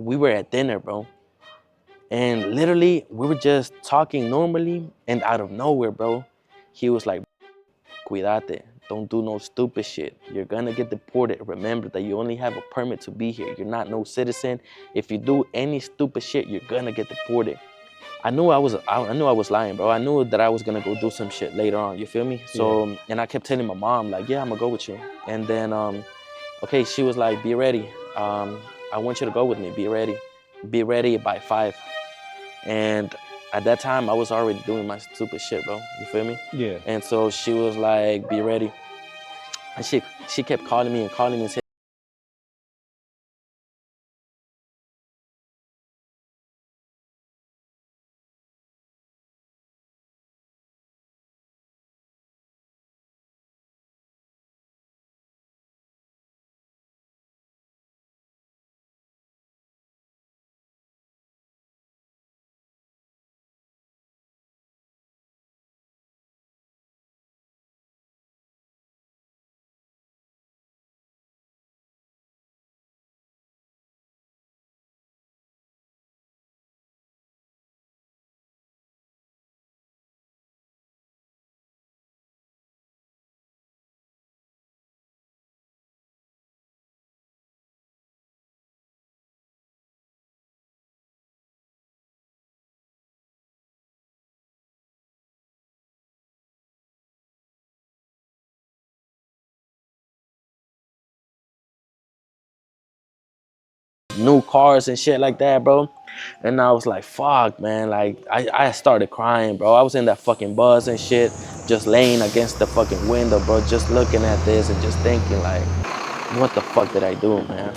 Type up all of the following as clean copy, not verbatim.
we were at dinner, bro. And literally, we were just talking normally, and out of nowhere, bro, he was like, cuídate, don't do no stupid shit. You're gonna get deported. Remember that you only have a permit to be here. You're not no citizen. If you do any stupid shit, you're gonna get deported. I knew I was lying, bro. I knew that I was gonna go do some shit later on. You feel me? So, and I kept telling my mom, like, yeah, I'm gonna go with you. And then, okay, she was like, be ready. I want you to go with me. Be ready. Be ready by 5. And at that time, I was already doing my stupid shit, bro. You feel me? Yeah. And so she was like, be ready. And she kept calling me and calling me and saying, new cars and shit like that, bro. And I was like, fuck, man. Like, I started crying, bro. I was in that fucking bus and shit, just laying against the fucking window, bro, just looking at this and just thinking, like, what the fuck did I do, man?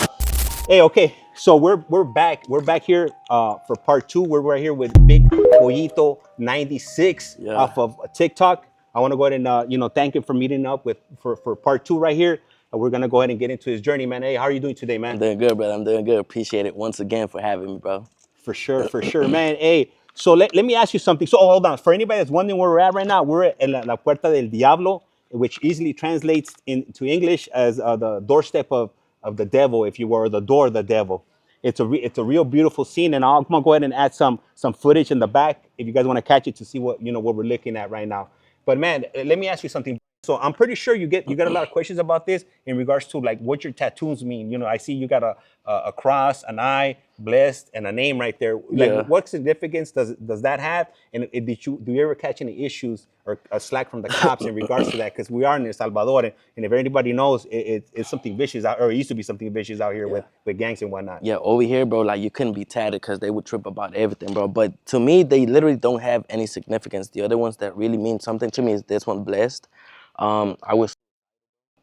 Hey, okay. So we're back. We're back here for part 2. We're right here with Big Pollito 96 Yeah. off of TikTok. I want to go ahead and thank him for meeting up with for part 2 right here. We're gonna go ahead and get into his journey, man. Hey, how are you doing today, man? I'm doing good, brother. I'm doing good. Appreciate it once again for having me, bro. For sure, man. Hey, so let me ask you something. So hold on. For anybody that's wondering where we're at right now, we're at La Puerta del Diablo, which easily translates into English as the doorstep of the devil, if you were, the door of the devil. It's a real beautiful scene, and I'm gonna go ahead and add some footage in the back if you guys want to catch it to see what we're looking at right now. But man, let me ask you something. So I'm pretty sure you get a lot of questions about this in regards to like what your tattoos mean. You know, I see you got a cross, an eye, blessed, and a name right there. Like, Yeah. what significance does that have? And do you ever catch any issues or a slack from the cops in regards to that? Because we are in El Salvador, and if anybody knows, it's something vicious out, or it used to be something vicious out here Yeah. with gangs and whatnot. Yeah, over here, bro, like you couldn't be tatted because they would trip about everything, bro. But to me, they literally don't have any significance. The other ones that really mean something to me is this one, blessed. I was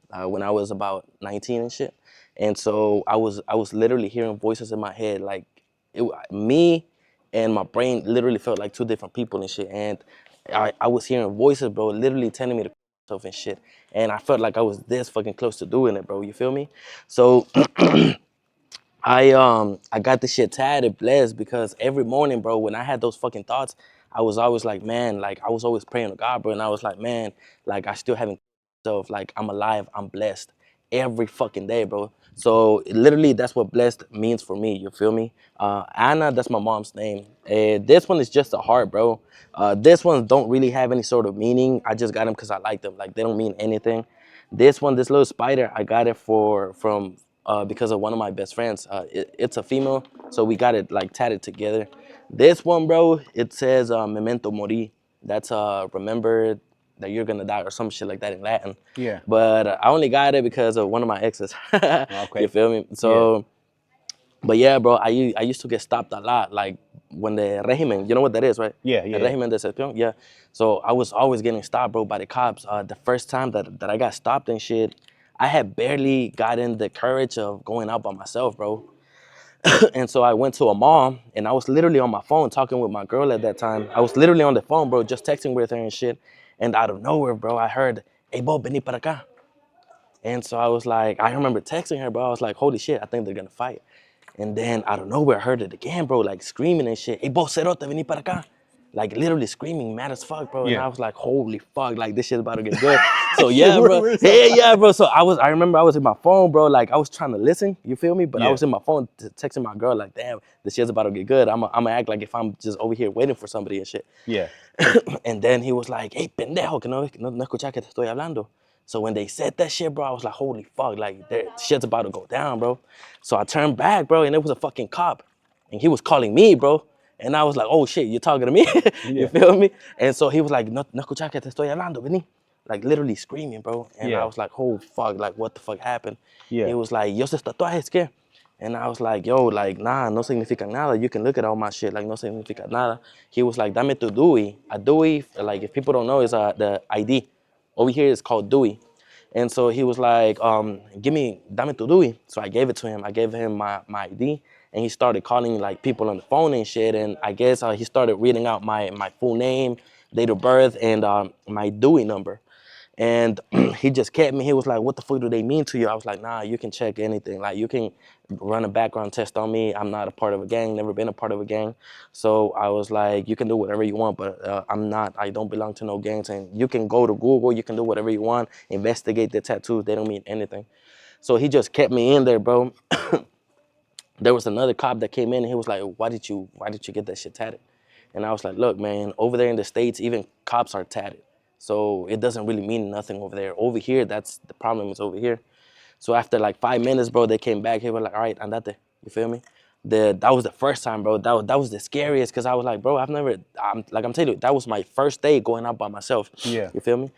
when I was about 19 and shit, and so I was literally hearing voices in my head, like me and my brain literally felt like two different people and shit. And I was hearing voices, bro, literally telling me to myself and shit. And I felt like I was this fucking close to doing it, bro. You feel me? So I got this shit tatted, blessed, because every morning, bro, when I had those fucking thoughts, I was always like, man, like I was always praying to God, bro, and I was like, man, like I still haven't myself, like I'm alive, I'm blessed every fucking day, bro. So literally, that's what blessed means for me. You feel me? Anna, that's my mom's name. This one is just a heart, bro. This ones don't really have any sort of meaning. I just got them because I like them. Like they don't mean anything. This one, this little spider, I got it from because of one of my best friends. It's a female, so we got it like tatted together. This one, bro, it says memento mori. That's remember that you're gonna die or some shit like that in Latin. Yeah. But I only got it because of one of my exes. You Okay. feel me? Yeah. So, but yeah, bro, I used to get stopped a lot. Like when the régimen, you know what that is, right? Yeah. El Yeah. régimen de excepción, yeah. So I was always getting stopped, bro, by the cops. The first time that I got stopped and shit, I had barely gotten the courage of going out by myself, bro. And so I went to a mall, and I was literally on my phone talking with my girl at that time. I was literally on the phone, bro, just texting with her and shit. And out of nowhere, bro, I heard, hey, Bo, vení para acá. And so I was like, I remember texting her, bro. I was like, holy shit, I think they're gonna fight. And then out of nowhere, I heard it again, bro, like screaming and shit. Hey, Bo, cerote, vení para acá. like literally screaming, mad as fuck, bro. And Yeah. I was like, holy fuck, like this shit's about to get good. So Shit, yeah, bro. where is Yeah, that? yeah, bro. So I remember I was in my phone, bro. Like I was trying to listen, you feel me? But I Yeah. was in my phone texting my girl, like, damn, this shit's about to get good. I'm gonna act like if I'm just over here waiting for somebody and shit. Yeah. And then he was like, hey, pendejo, que no escuchas que te estoy hablando. So when they said that shit, bro, I was like, holy fuck, like that shit's about to go down, bro. So I turned back, bro, and it was a fucking cop. And he was calling me, bro. And I was like, oh shit, you're talking to me? You Yeah. feel me? And so he was like, no escuchas que te estoy hablando, vení. Like literally screaming, bro. And I Yeah. was like, oh fuck, like what the fuck happened? Yeah. He was like, yo, estos tatuajes, ¿qué? And I was like, yo, like, nah, no significa nada. You can look at all my shit, like, no significa nada. He was like, dame tu DUI. A DUI, like, if people don't know, is the ID. Over here, it's called DUI. And so he was like, dame tu DUI. So I gave it to him. I gave him my ID. And he started calling, like, people on the phone and shit. And I guess he started reading out my full name, date of birth, and my DUI number. And he just kept me. He was like, what the fuck do they mean to you? I was like, nah, you can check anything. Like, you can run a background test on me. I'm not a part of a gang, never been a part of a gang. So I was like, you can do whatever you want, but I don't belong to no gangs. And you can go to Google, you can do whatever you want, investigate the tattoos. They don't mean anything. So he just kept me in there, bro. There was another cop that came in and he was like, why did you get that shit tatted? And I was like, look, man, over there in the States, even cops are tatted. So it doesn't really mean nothing over there. Over here, that's the problem is over here. So after like 5 minutes, bro, they came back. They were like, all right, andate. You feel me? That was the first time, bro. That was the scariest because I was like, bro, I'm telling you, that was my first day going out by myself. Yeah. You feel me?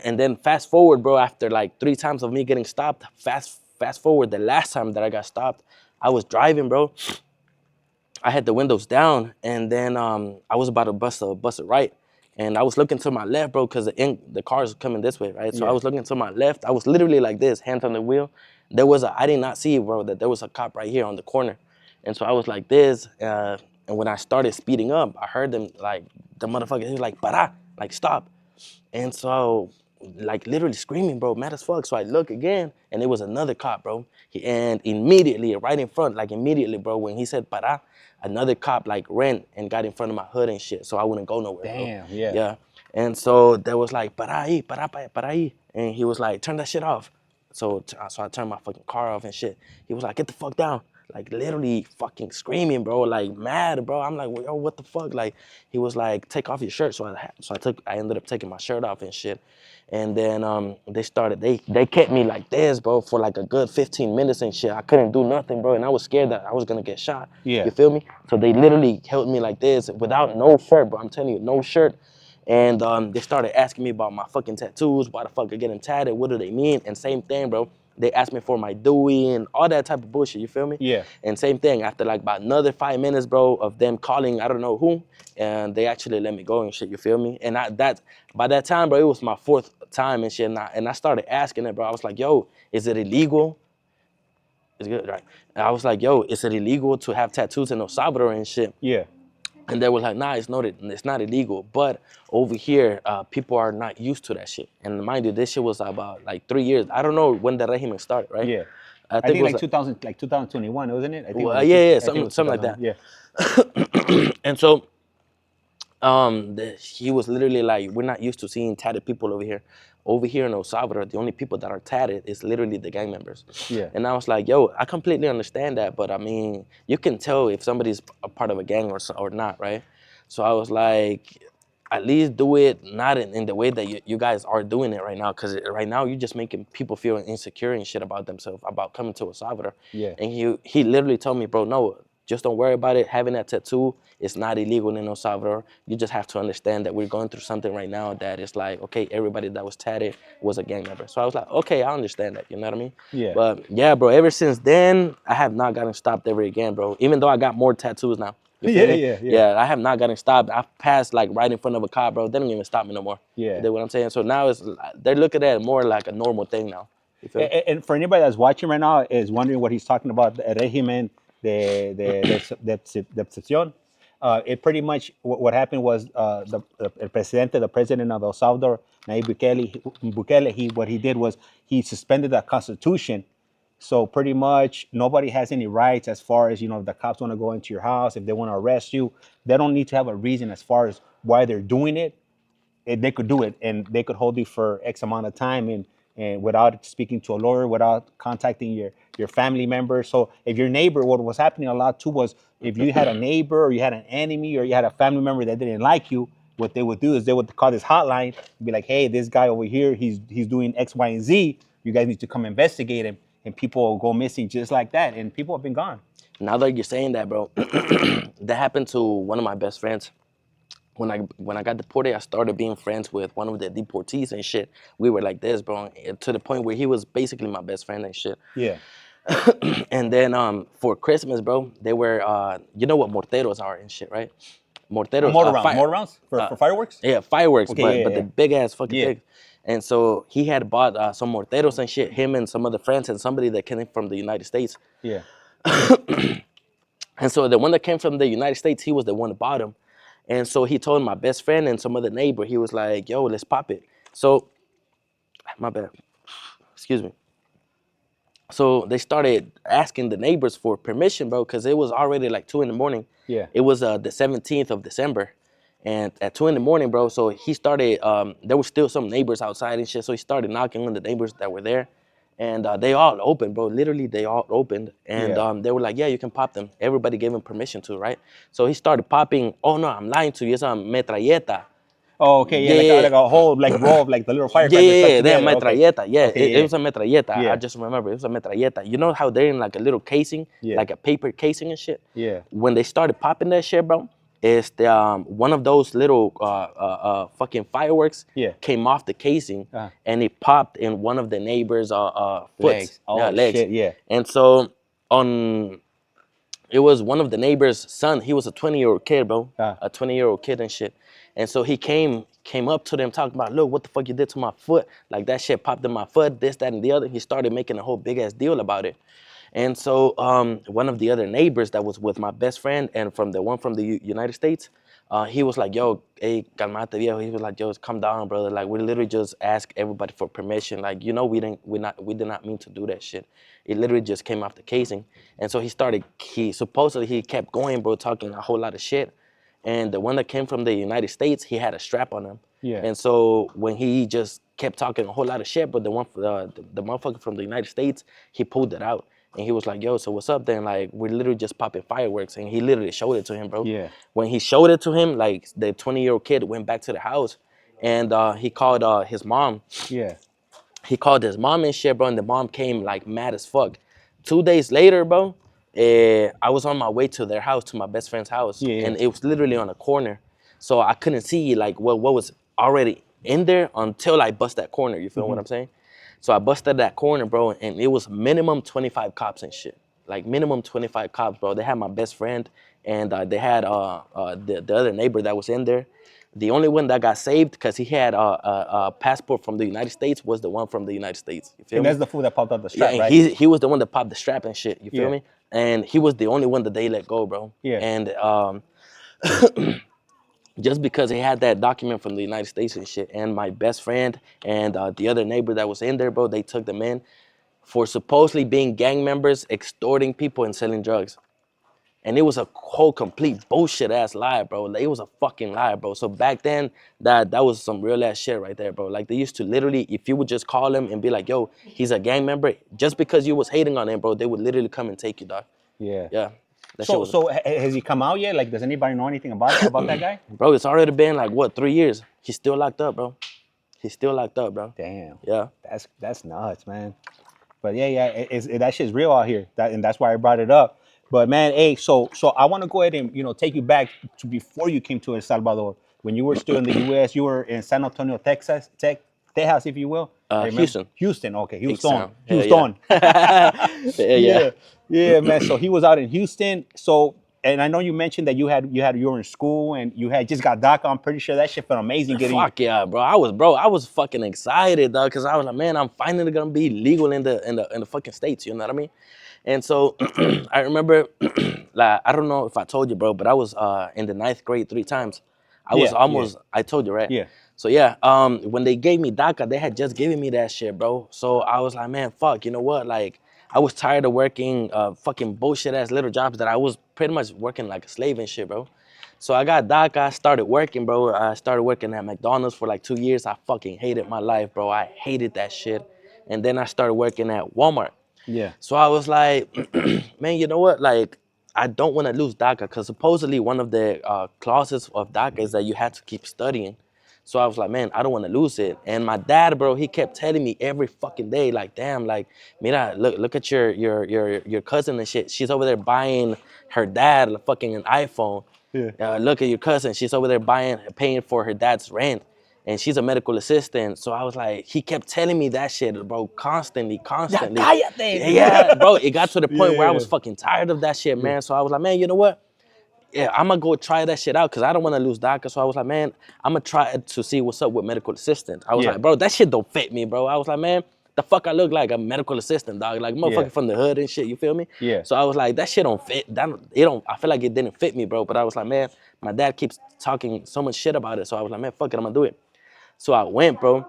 And then fast forward, bro, after like 3 times of me getting stopped, fast forward, the last time that I got stopped, I was driving, bro. I had the windows down, and then I was about to bust a right, and I was looking to my left, bro, because the cars coming this way, right? So I Yeah. was looking to my left. I was literally like this, hands on the wheel. I did not see, bro, that there was a cop right here on the corner, and so I was like this, and when I started speeding up, I heard them like the motherfucker. He was like, "Para!" Like stop. And so, like literally screaming, bro, mad as fuck. So I look again, and it was another cop, bro. And immediately, right in front, like immediately, bro, when he said para, another cop like ran and got in front of my hood and shit. So I wouldn't go nowhere, bro. Damn. Yeah. Yeah. And so there was like para ahí, para ahí. And he was like, turn that shit off. So I turned my fucking car off and shit. He was like, get the fuck down. Like literally fucking screaming, bro, like mad, bro. I'm like, yo, what the fuck? Like he was like, take off your shirt. I ended up taking my shirt off and shit. And then they kept me like this, bro, for like a good 15 minutes and shit. I couldn't do nothing, bro, and I was scared that I was gonna get shot. Yeah. You feel me? So they literally held me like this without no shirt, bro. I'm telling you, no shirt. And they started asking me about my fucking tattoos, why the fuck I get them tatted, what do they mean? And same thing, bro. They asked me for my Dewey and all that type of bullshit, you feel me? Yeah. And same thing, after like about another 5 minutes, bro, of them calling, I don't know who, and they actually let me go and shit, you feel me? And by that time, bro, it was my fourth time and shit, and I started asking it, bro. I was like, yo, is it illegal? It's good, right? And I was like, yo, is it illegal to have tattoos in El Salvador and shit? Yeah. And they were like, nah, it's not illegal. But over here, people are not used to that shit. And mind you, this shit was about like 3 years. I don't know when the regime started, right? Yeah. I I think think it was like 2000, like 2021, wasn't it? I think it was like yeah, I think it was something like 2000. that. Yeah. And so he was literally like, we're not used to seeing tatted people over here. Over here in El Salvador, the only people that are tatted is literally the gang members. Yeah. And I was like, yo, I completely understand that, but I mean, you can tell if somebody's a part of a gang or not, right? So I was like, at least do it not in the way that you guys are doing it right now, because right now you're just making people feel insecure and shit about themselves, about coming to El Salvador. Yeah. And he literally told me, bro, no, just don't worry about it. Having that tattoo is not illegal in El Salvador. You just have to understand that we're going through something right now that is like, okay, everybody that was tatted was a gang member. So I was like, okay, I understand that. You know what I mean? Yeah. But yeah, bro, ever since then, I have not gotten stopped ever again, bro. Even though I got more tattoos now. You feel Yeah, me? yeah, yeah. Yeah, I have not gotten stopped. I've passed like right in front of a car, bro. They don't even stop me no more. Yeah. You know what I'm saying? So now they're looking at it more like a normal thing now. You feel me? And for anybody that's watching right now is wondering what he's talking about, the régimen de excepción. It pretty much what happened was the president of El Salvador, Nayib Bukele, what he did was he suspended the constitution So pretty much nobody has any rights as far as, if the cops want to go into your house, if they want to arrest you, they don't need to have a reason as far as why they're doing it. They could do it, and they could hold you for X amount of time, and without speaking to a lawyer, without contacting your family members. So if your neighbor, what was happening a lot too was, if you had a neighbor or you had an enemy or you had a family member that didn't like you, what they would do is they would call this hotline and be like, hey, this guy over here, he's doing X, Y, and Z. You guys need to come investigate him. And people will go missing just like that, and people have been gone. Now that you're saying that, bro, that happened to one of my best friends. When I got deported, I started being friends with one of the deportees and shit. We were like this, bro, to the point where he was basically my best friend and shit. Yeah. And then for Christmas, bro, they were you know what morteros are and shit, right? Morteros, Mortar rounds for fireworks. yeah, fireworks, Okay, but yeah, the yeah. big ass fucking Yeah. thing. And so he had bought some morteros and shit. Him and some other friends and somebody that came from the United States. Yeah. And so the one that came from the United States, he was the one that bought them. And so he told my best friend and some other neighbor, he was like, yo, let's pop it. So, my bad, excuse me. So they started asking the neighbors for permission, bro, because it was already like 2 in the morning. Yeah. It was the 17th of December. And at 2 in the morning, bro, so he started, there were still some neighbors outside and shit. So he started knocking on the neighbors that were there. And they all opened, bro. Literally, they all opened. And Yeah. they were like, yeah, you can pop them. Everybody gave him permission to, right? So he started popping, oh, no, I'm lying to you. It's a metralleta. Oh, okay, yeah, Yeah, yeah, like a whole like row of like the little yeah, firecrackers yeah, stuck yeah, they're together. Okay, metralleta. Yeah, okay, it yeah, was a metralleta. I yeah, just remember it was a metralleta. You know how they're in like a little casing, yeah, like a paper casing and shit. yeah, When they started popping that shit, bro, is the one of those little fucking fireworks yeah. came off the casing Uh, and it popped in one of the neighbors' foots, Legs. yeah, Oh legs. shit. Yeah. And so on it was one of the neighbor's son. He was a 20-year-old kid, bro. Uh, A 20-year-old kid and shit. And so he came up to them talking about, look, what the fuck you did to my foot? Like that shit popped in my foot, this, that, and the other. He started making a whole big ass deal about it. And so one of the other neighbors that was with my best friend and from the one from the United States, he was like, yo, hey, calmate viejo. He was like, yo, calm down, brother. Like we literally just asked everybody for permission. Like, you know, we did not mean to do that shit. It literally just came off the casing. And so he supposedly he kept going, bro, talking a whole lot of shit. And the one that came from the United States, he had a strap on him. Yeah. And so when he just kept talking a whole lot of shit, but the one the motherfucker from the United States, he pulled it out. And he was like, yo, so what's up then? Like, we're literally just popping fireworks. And he literally showed it to him, bro. Yeah. When he showed it to him, like, the 20-year-old kid went back to the house. And he called his mom. Yeah. He called his mom and shit, bro. And the mom came, like, mad as fuck. 2 days later, bro, I was on my way to their house, to my best friend's house. Yeah, yeah. And it was literally on a corner. So I couldn't see, like, what was already in there until I bust that corner. You feel what I'm saying? So I busted that corner, bro, and it was minimum 25 cops and shit. Like minimum 25 cops, bro. They had my best friend, and they had the other neighbor that was in there. The only one that got saved because he had a passport from the United States was the one from the United States. You feel And me? that's the fool that popped out the Yeah, strap, and right? he was the one that popped the strap and shit. You feel Yeah. me? And he was the only one that they let go, bro. Yeah. And just because he had that document from the United States and shit, and my best friend and the other neighbor that was in there, bro, they took them in for supposedly being gang members, extorting people and selling drugs. And it was a whole complete bullshit ass lie, bro. Like, it was a fucking lie, bro. So back then, that was some real ass shit right there, bro. Like they used to literally, if you would just call him and be like, yo, he's a gang member, just because you was hating on him, bro, they would literally come and take you, dog. Yeah. Yeah. That shit So was, so has he come out yet? Like, does anybody know anything about that guy? bro, it's already been like what, 3 years? He's still locked up, bro. He's still locked up, bro. Damn. Yeah. That's nuts, man. But yeah, that shit's real out here. And that's why I brought it up. But man, hey, so I want to go ahead and take you back to before you came to El Salvador. When you were still in the U.S., you were in San Antonio, Texas, if you will. I remember Houston. Houston. Okay, Big Houston. sound. Yeah, Houston. yeah. Yeah, yeah, man. So he was out in Houston. So, and I know you mentioned that you were in school and you had just got DACA. I'm pretty sure that shit felt amazing getting. Fuck yeah, bro. I was fucking excited, dog, because I was like, man, I'm finally gonna be legal in the fucking States, you know what I mean? And so I remember, like, I don't know if I told you, bro, but I was in the ninth grade 3 times. I was Yeah, almost, I told you, right? Yeah. So yeah, when they gave me DACA, they had just given me that shit, bro. So I was like, man, fuck, you know what? Like, I was tired of working fucking bullshit ass little jobs that I was pretty much working like a slave and shit, bro. So I got DACA, I started working, bro. I started working at McDonald's for like 2 years. I fucking hated my life, bro. I hated that shit. And then I started working at Walmart. Yeah. So I was like, man, you know what? Like, I don't want to lose DACA because supposedly one of the clauses of DACA is that you have to keep studying. So I was like, man, I don't want to lose it. And my dad, bro, he kept telling me every fucking day, like, damn, like, mira, look at your cousin and shit. She's over there buying her dad fucking an iPhone. Yeah. Look at your cousin. She's over there paying for her dad's rent, and she's a medical assistant. So I was like, he kept telling me that shit, bro, constantly. Ya Yeah, cállate. yeah, bro. It got to the point where I Yeah. was fucking tired of that shit, Yeah. man. So I was like, man, you know what? Yeah, I'm gonna go try that shit out because I don't want to lose DACA. So I was like, man, I'm gonna try to see what's up with medical assistant. I was Yeah. like, bro, that shit don't fit me, bro. I was like, man, the fuck I look like a medical assistant, dog. Like motherfucker Yeah. from the hood and shit. You feel me? Yeah. So I was like, that shit don't fit. It don't. I feel like it didn't fit me, bro. But I was like, man, my dad keeps talking so much shit about it. So I was like, man, fuck it, I'm gonna do it. So I went, bro.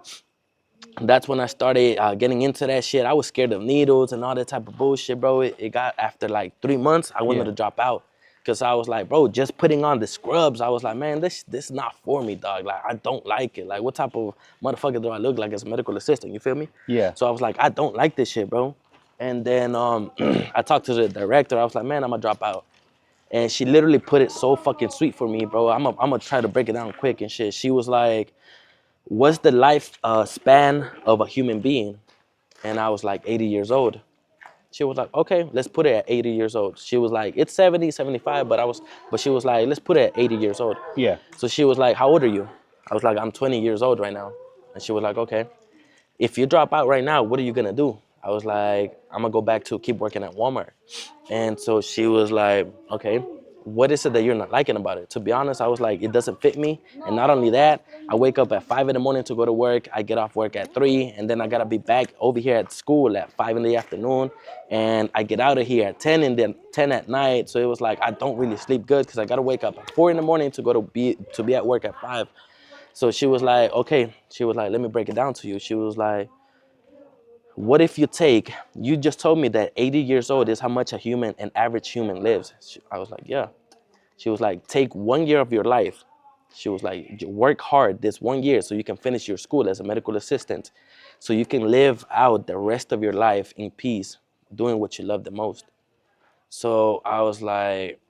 That's when I started getting into that shit. I was scared of needles and all that type of bullshit, bro. It got after like 3 months, I wanted Yeah. to drop out. Cause I was like, bro, just putting on the scrubs, I was like, man, this is not for me, dog. Like, I don't like it. Like, what type of motherfucker do I look like as a medical assistant? You feel me? Yeah. So I was like, I don't like this shit, bro. And then I talked to the director. I was like, man, I'm gonna drop out. And she literally put it so fucking sweet for me, bro. I'm gonna try to break it down quick and shit. She was like, what's the life span of a human being? And I was like 80 years old. She was like, okay, let's put it at 80 years old. She was like, it's 70, 75, but she was like, let's put it at 80 years old. Yeah. So she was like, how old are you? I was like, I'm 20 years old right now. And she was like, okay, if you drop out right now, what are you gonna do? I was like, I'm gonna go back to keep working at Walmart. And so she was like, okay, what is it that you're not liking about it? To be honest, I was like, it doesn't fit me. And not only that, I wake up at 5 in the morning to go to work. I get off work at 3, and then I gotta be back over here at school at 5 in the afternoon. And I get out of here at 10 and then 10 at night. So it was like I don't really sleep good because I gotta wake up at 4 in the morning to go to be at work at 5. So she was like, okay. She was like, let me break it down to you. She was like, what if you just told me that 80 years old is how much an average human lives. I was like, yeah. She was like, take 1 year of your life. She was like, work hard this 1 year so you can finish your school as a medical assistant, so you can live out the rest of your life in peace, doing what you love the most. So I was like,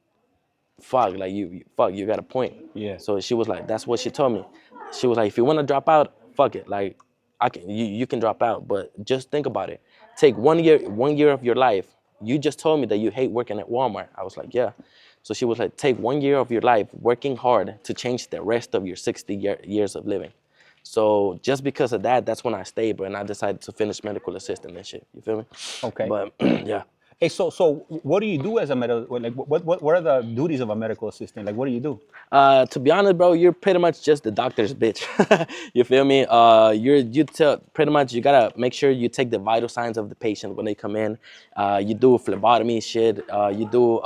fuck, like fuck, you got a point. Yeah. So she was like, that's what she told me. She was like, if you want to drop out, fuck it. Like, you can drop out, but just think about it. Take 1 year of your life. You just told me that you hate working at Walmart. I was like, yeah. So she was like, take 1 year of your life working hard to change the rest of your 60 years of living. So just because of that, that's when I stayed, bro, and I decided to finish medical assistant and shit. You feel me? Okay. But yeah. Hey, so what do you do as a medical? Like, what are the duties of a medical assistant? Like, what do you do? To be honest, bro, you're pretty much just the doctor's bitch. You feel me? You tell pretty much you gotta make sure you take the vital signs of the patient when they come in. You do phlebotomy shit. You do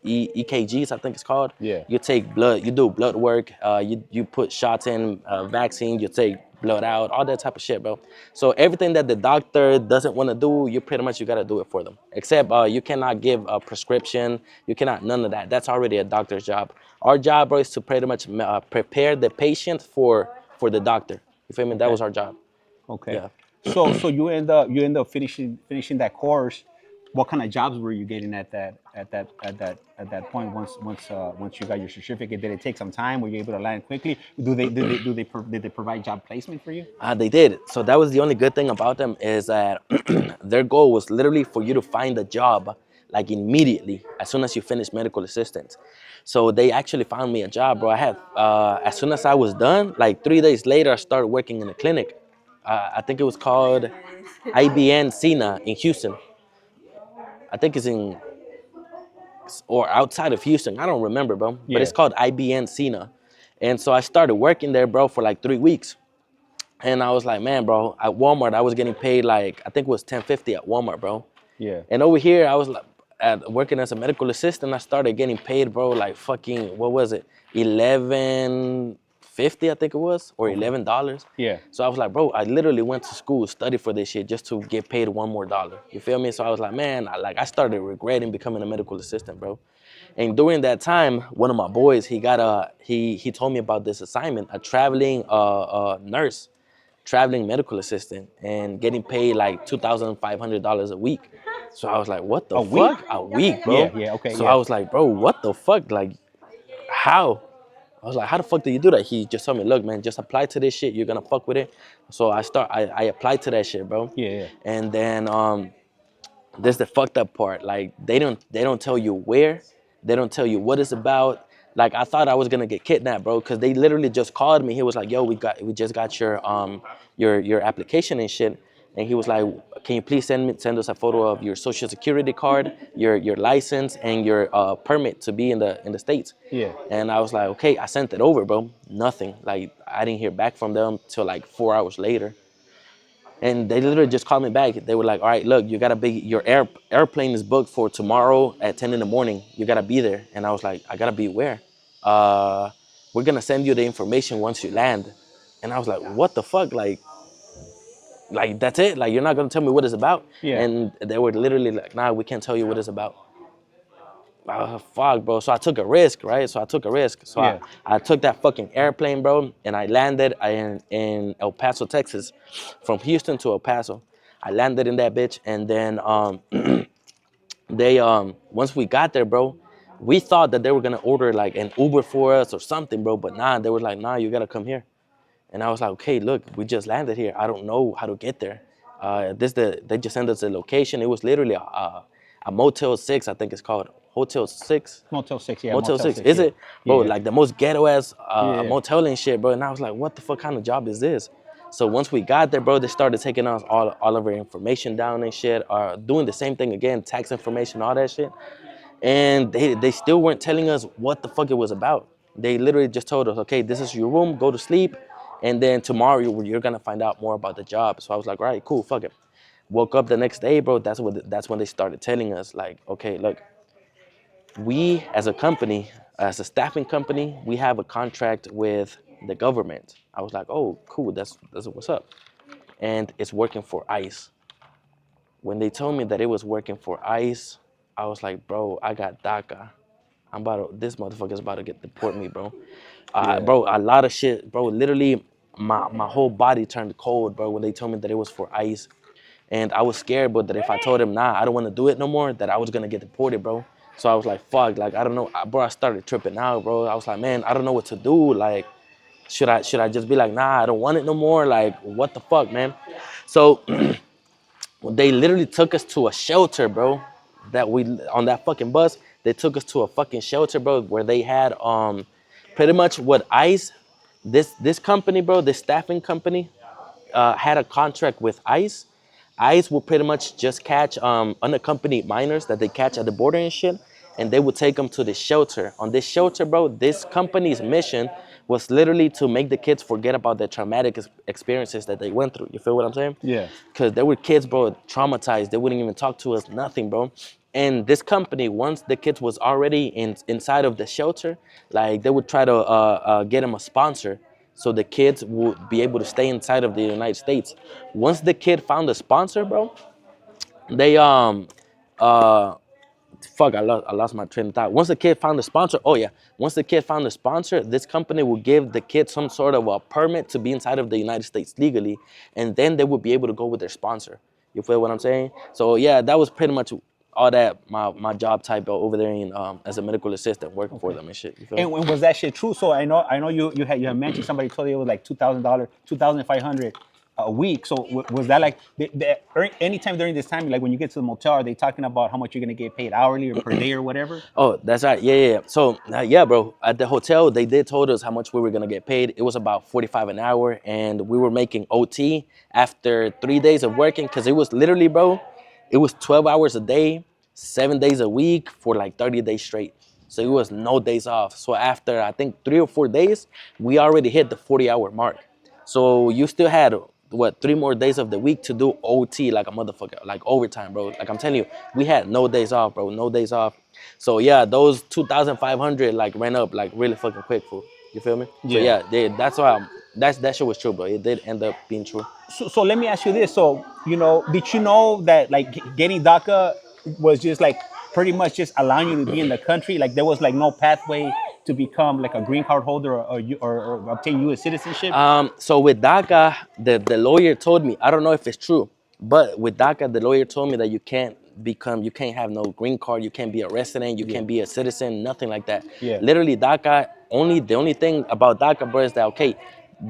EKGs, I think it's called. Yeah. You take blood. You do blood work. You put shots in, vaccine. You take blood out, all that type of shit, bro. So everything that the doctor doesn't want to do, you gotta do it for them. Except you cannot give a prescription. You cannot none of that. That's already a doctor's job. Our job, bro, is to pretty much prepare the patient for the doctor. You feel me? That Okay. was our job. Okay. Yeah. So you end up finishing that course. What kind of jobs were you getting at that point once you got your certificate? Did it take some time? Were you able to land quickly? Did they provide job placement for you? They did. So that was the only good thing about them is that their goal was literally for you to find a job like immediately as soon as you finish medical assistant. So they actually found me a job, bro. I had as soon as I was done, like 3 days later, I started working in a clinic. I think it was called IBN Sina in Houston. I think it's in or outside of Houston. I don't remember, bro. But Yeah. it's called IBN Sina. And so I started working there, bro, for like 3 weeks. And I was like, man, bro, at Walmart, I was getting paid like, I think it was $10.50 at Walmart, bro. Yeah. And over here, I was like, working as a medical assistant, I started getting paid, bro, like fucking, what was it? 11 $50, I think it was, or Okay. $11. Yeah. So I was like, bro, I literally went to school, studied for this shit just to get paid one more dollar. You feel me? So I was like, man, I started regretting becoming a medical assistant, bro. And during that time, one of my boys, he told me about this assignment, a traveling nurse, traveling medical assistant, and getting paid like $2,500 a week. So I was like, what the A week? fuck? A week, Yeah. bro. Yeah. Okay. So I Yeah. was like, bro, what the fuck? Like, how? I was like, how the fuck do you do that? He just told me, look, man, just apply to this shit. You're gonna fuck with it. So I applied to that shit, bro. Yeah. Yeah. And then this the fucked up part. Like they don't tell you where, they don't tell you what it's about. Like I thought I was gonna get kidnapped, bro, because they literally just called me. He was like, yo, we just got your application and shit. And he was like, can you please send us a photo of your social security card, your license, and your permit to be in the States. Yeah. And I was like, okay, I sent it over, bro. Nothing. Like I didn't hear back from them till like 4 hours later. And they literally just called me back. They were like, all right, look, you gotta be, your airplane is booked for tomorrow at 10 in the morning. You gotta be there. And I was like, I gotta be where? Uh, we're gonna send you the information once you land. And I was like, what the fuck? Like that's it? Like you're not gonna tell me what it's about? Yeah. And they were literally like, nah, we can't tell you what it's about. Fuck, bro. So I took a risk, right? So I took a risk. So Yeah. I took that fucking airplane, bro, and I landed in El Paso, Texas, from Houston to El Paso. I landed in that bitch, and then they once we got there, bro, we thought that they were gonna order like an Uber for us or something, bro. But nah, they were like, nah, you gotta come here. And I was like, okay, look, we just landed here. I don't know how to get there. They just sent us the location. It was literally a Motel 6, I think it's called. Hotel 6? Motel 6. Yeah. Motel Motel 6, 6. is Yeah. it? Bro, Yeah. like the most ghetto ass Yeah. motel and shit, bro. And I was like, what the fuck kind of job is this? So once we got there, bro, they started taking us all of our information down and shit, doing the same thing again, tax information, all that shit. And they still weren't telling us what the fuck it was about. They literally just told us, okay, this is your room, go to sleep, and then tomorrow you're gonna find out more about the job. So I was like, all right, cool, fuck it. Woke up the next day, bro. That's when they started telling us, like, okay, look, we as a company, as a staffing company, we have a contract with the government. I was like, oh, cool, that's what's up. And it's working for ICE. When they told me that it was working for ICE, I was like, bro, I got DACA. This motherfucker's about to get deport me, bro. Yeah. Bro, a lot of shit, bro. Literally, my whole body turned cold, bro, when they told me that it was for ICE. And I was scared, but that if I told him, nah, I don't want to do it no more, that I was gonna get deported, bro. So I was like, fuck, like I don't know, bro. I started tripping out, bro. I was like, man, I don't know what to do. Like, should I just be like, nah, I don't want it no more? Like, what the fuck, man? So they literally took us to a shelter, bro. That we on that fucking bus, they took us to a fucking shelter, bro, where they had pretty much what ICE, this company, bro, this staffing company, had a contract with ICE. ICE will pretty much just catch unaccompanied minors that they catch at the border and shit, and they would take them to the shelter. On this shelter, bro, this company's mission was literally to make the kids forget about the traumatic experiences that they went through. You feel what I'm saying? Yeah. Because there were kids, bro, traumatized. They wouldn't even talk to us, nothing, bro. And this company, once the kids was already inside of the shelter, like they would try to get them a sponsor so the kids would be able to stay inside of the United States. Once the kid found a sponsor, bro, they uh fuck, I lost my train of thought. Once the kid found a sponsor, oh yeah, once the kid found a sponsor, this company will give the kid some sort of a permit to be inside of the United States legally, and then they would be able to go with their sponsor. You feel what I'm saying? So yeah, that was pretty much all that my job type over there in as a medical assistant working for them and shit. You feel me? And when was that shit true? So I know you had mentioned somebody told you it was like $2,000, 2,500 a week. So was that like anytime during this time, like when you get to the motel, are they talking about how much you're gonna get paid hourly or per day or whatever? Oh, that's right. Yeah. So, yeah, bro, at the hotel, they did told us how much we were going to get paid. It was about 45 an hour, and we were making OT after 3 days of working because it was literally, bro, it was 12 hours a day, 7 days a week for like 30 days straight. So it was no days off. So after, I think, 3 or 4 days, we already hit the 40-hour mark. So you still had what 3 more days of the week to do OT like a motherfucker, like overtime, bro. Like I'm telling you, we had no days off, bro, no days off. So yeah, those 2,500 like ran up like really fucking quick, fool. You feel me? So Yeah. yeah, that's why that shit was true, bro. It did end up being true. So let me ask you this. So, did you know that like getting DACA was just like pretty much just allowing you to be in the country? Like there was like no pathway to become like a green card holder or obtain U.S. citizenship? So with DACA, the lawyer told me, I don't know if it's true, but with DACA, the lawyer told me that you can't have no green card, you can't be a resident, you Yeah. can't be a citizen, nothing like that. Yeah. Literally, DACA, the only thing about DACA, bro, is that, okay,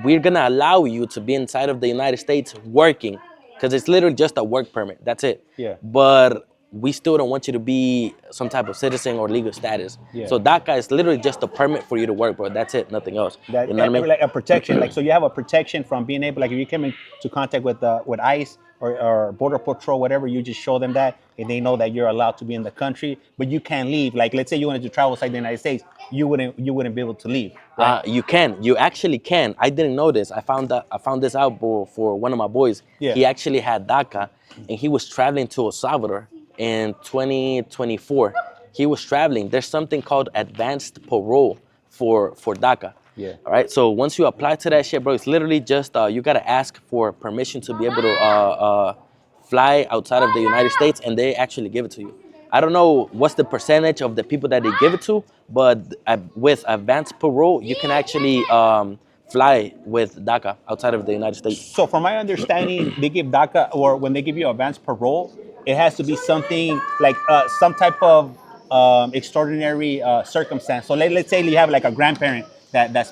we're gonna allow you to be inside of the United States working, because it's literally just a work permit, that's it. Yeah. But we still don't want you to be some type of citizen or legal status. Yeah. So DACA is literally just a permit for you to work, bro. That's it, nothing else. That You know what I mean? like a protection, like so you have a protection from being able, like if you come into contact with ICE or border patrol, whatever, you just show them that and they know that you're allowed to be in the country, but you can't leave. Like let's say you wanted to travel outside the United States, you wouldn't be able to leave, right? You can. You actually can. I didn't know this. I found this out for one of my boys. Yeah. He actually had DACA, and he was traveling to El Salvador in 2024. He was traveling. There's something called advanced parole for DACA. Yeah. All right. So once you apply to that shit, bro, it's literally just you gotta ask for permission to be able to fly outside of the United States, and they actually give it to you. I don't know what's the percentage of the people that they give it to, but with advanced parole, you can actually fly with DACA outside of the United States. So from my understanding, they give DACA, or when they give you advanced parole, it has to be something like some type of extraordinary circumstance. So let's say you have like a grandparent that's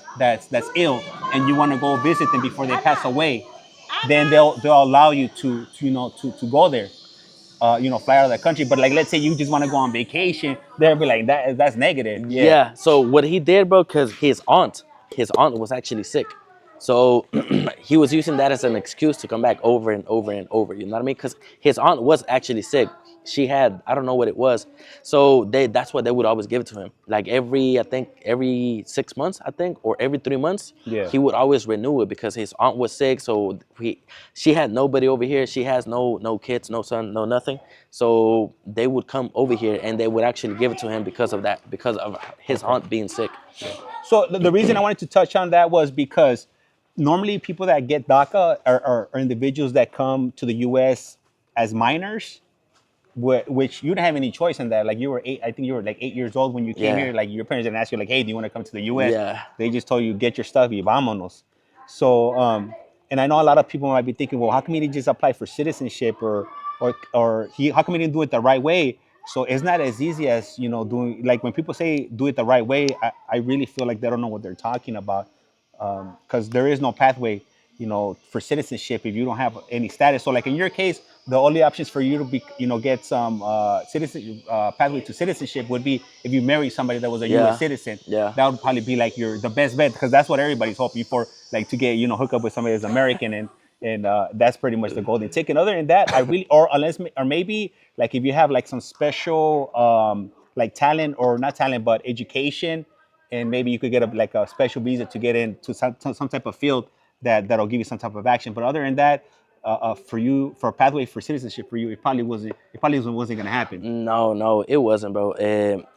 ill, and you want to go visit them before they pass away, then they'll allow you to go there, fly out of the country. But like let's say you just want to go on vacation, they'll be like that's negative. Yeah. Yeah. So what he did, bro, because his aunt was actually sick. So he was using that as an excuse to come back over and over and over. You know what I mean? Because his aunt was actually sick. She had, I don't know what it was. So that's what they would always give it to him. Like I think every 6 months, I think, or every 3 months, Yeah. he would always renew it because his aunt was sick. So she had nobody over here. She has no kids, no son, no nothing. So they would come over here and they would actually give it to him because of that, because of his aunt being sick. So the reason I wanted to touch on that was because normally people that get DACA are individuals that come to the U.S. as minors, which you don't have any choice in that. Like you were eight, I think you were like 8 years old when you came Yeah. here. Like your parents didn't ask you like, hey, do you want to come to the U.S.? Yeah. They just told you get your stuff y vámonos. So and I know a lot of people might be thinking, well, how come he didn't just apply for citizenship how come he didn't do it the right way? So it's not as easy as doing, like when people say do it the right way. I really feel like they don't know what they're talking about, because there is no pathway, for citizenship if you don't have any status. So, like in your case, the only options for you to be, get some citizen pathway to citizenship would be if you marry somebody that was a Yeah. U.S. citizen. Yeah. That would probably be like the best bet, because that's what everybody's hoping for, like to get hook up with somebody that's American, and that's pretty much the golden ticket. Other than that, I really, or maybe like if you have like some special like talent, or not talent but education, and maybe you could get like a special visa to get into some type of field that'll give you some type of action. But other than that, for a pathway for citizenship for you, it probably wasn't going to happen. No, it wasn't, bro.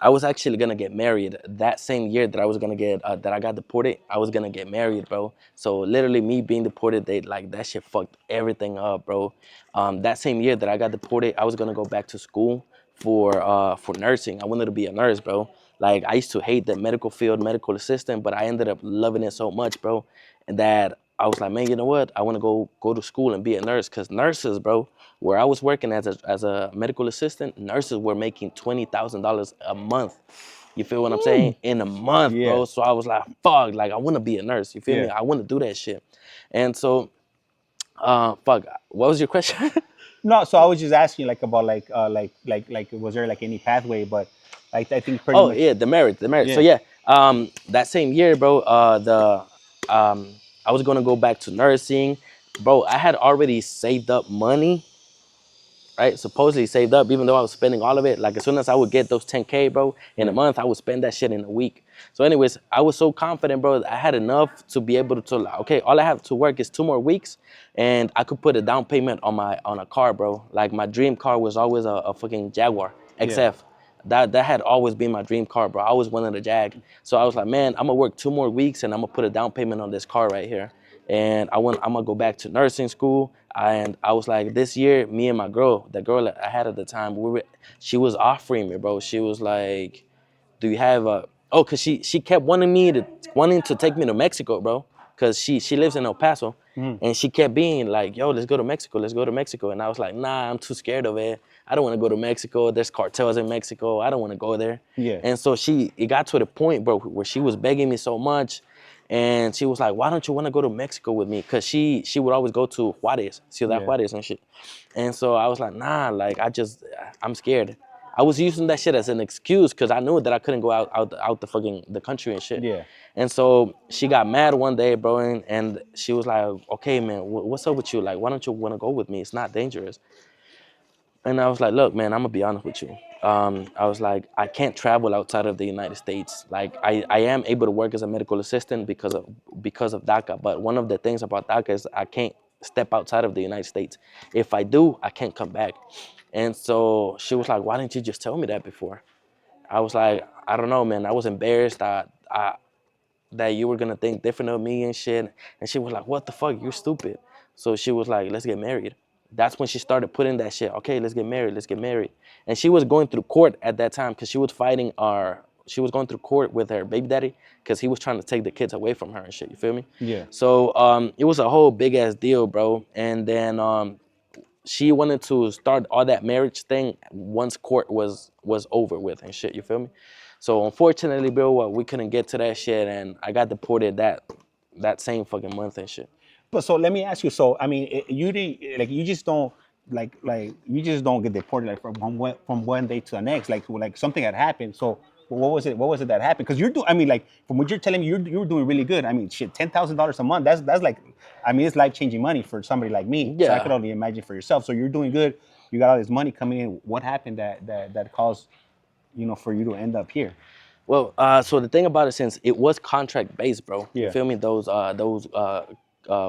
I was actually gonna get married that same year that I was gonna get that I got deported. I was gonna get married, bro. So literally, me being deported, they like that shit fucked everything up, bro. That same year that I got deported, I was gonna go back to school for nursing. I wanted to be a nurse, bro. Like I used to hate the medical field, medical assistant, but I ended up loving it so much, bro, and that I was like, man, you know what? I want to go to school and be a nurse, because nurses, bro, where I was working as a medical assistant, nurses were making $20,000 a month. You feel what I'm saying? In a month, Yeah. bro. So I was like, fuck, like I want to be a nurse. You feel me? Yeah. I want to do that shit. And so, fuck, what was your question? No, so I was just asking like about like was there like any pathway, but I think pretty Oh much. yeah, the merit. So Yeah. yeah, that same year, bro, I was gonna go back to nursing, bro. I had already saved up money, right? Supposedly saved up, even though I was spending all of it. Like as soon as I would get those 10K, bro, in a Yeah. month, I would spend that shit in a week. So, anyways, I was so confident, bro. I had enough to be able to like, okay, all I have to work is 2 more weeks, and I could put a down payment on a car, bro. Like my dream car was always a fucking Jaguar Yeah. XF. That had always been my dream car, bro. I always wanted a Jag. So I was like, man, I'm gonna work 2 more weeks and I'm gonna put a down payment on this car right here. And I'm gonna go back to nursing school. And I was like, this year, me and my girl, the girl that I had at the time, she was offering me, bro. She was like, do you have a, oh, cause she kept wanting to take me to Mexico, bro. Cause she lives in El Paso, and she kept being like, yo, let's go to Mexico, let's go to Mexico. And I was like, nah, I'm too scared of it. I don't want to go to Mexico. There's cartels in Mexico. I don't want to go there. Yeah. And so it got to the point, bro, where she was begging me so much. And she was like, why don't you want to go to Mexico with me? Cause she would always go to Juarez, Ciudad Yeah. Juarez and shit. And so I was like, nah, like I'm scared. I was using that shit as an excuse because I knew that I couldn't go out the fucking the country and shit. Yeah. And so she got mad one day, bro, and she was like, okay, man, what's up with you? Like, why don't you want to go with me? It's not dangerous. And I was like, look, man, I'm gonna be honest with you. I was like, I can't travel outside of the United States. Like, I am able to work as a medical assistant because of DACA. But one of the things about DACA is I can't step outside of the United States. If I do, I can't come back. And so she was like, why didn't you just tell me that before? I was like, I don't know, man. I was embarrassed that you were gonna think different of me and shit. And she was like, what the fuck? You're stupid. So she was like, let's get married. That's when she started putting that shit. Okay, let's get married. Let's get married. And she was going through court at that time because she was going through court with her baby daddy because he was trying to take the kids away from her and shit. You feel me? Yeah. So it was a whole big ass deal, bro. And then she wanted to start all that marriage thing once court was over with and shit. You feel me? So unfortunately, bro, we couldn't get to that shit, and I got deported that same fucking month and shit. But so let me ask you. So I mean, you didn't like you just don't like you just don't get deported like from one day to the next. Like something had happened. So what was it? What was it that happened? Because you're doing. I mean, like from what you're telling me, you're doing really good. I mean, shit, $10,000 a month. That's like, I mean, it's life changing money for somebody like me. So I could Yeah. only imagine for yourself. So you're doing good. You got all this money coming in. What happened that caused for you to end up here? Well, so the thing about it, since it was contract based, bro, you Yeah. feel me? Those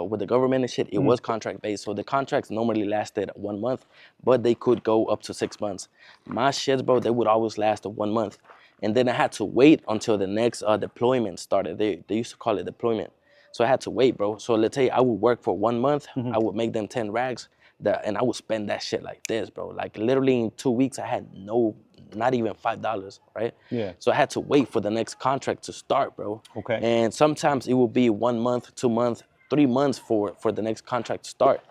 with the government and shit, it was contract based. So the contracts normally lasted 1 month, but they could go up to 6 months. My shits, bro, they would always last 1 month, and then I had to wait until the next deployment started. They used to call it deployment. So I had to wait, bro. So let's say I would work for 1 month, I would make them 10 rags, and I would spend that shit like this, bro. Like literally in 2 weeks, I had not even $5, right? Yeah. So I had to wait for the next contract to start, bro. Okay. And sometimes it will be 1 month, 2 months, 3 months for the next contract to start.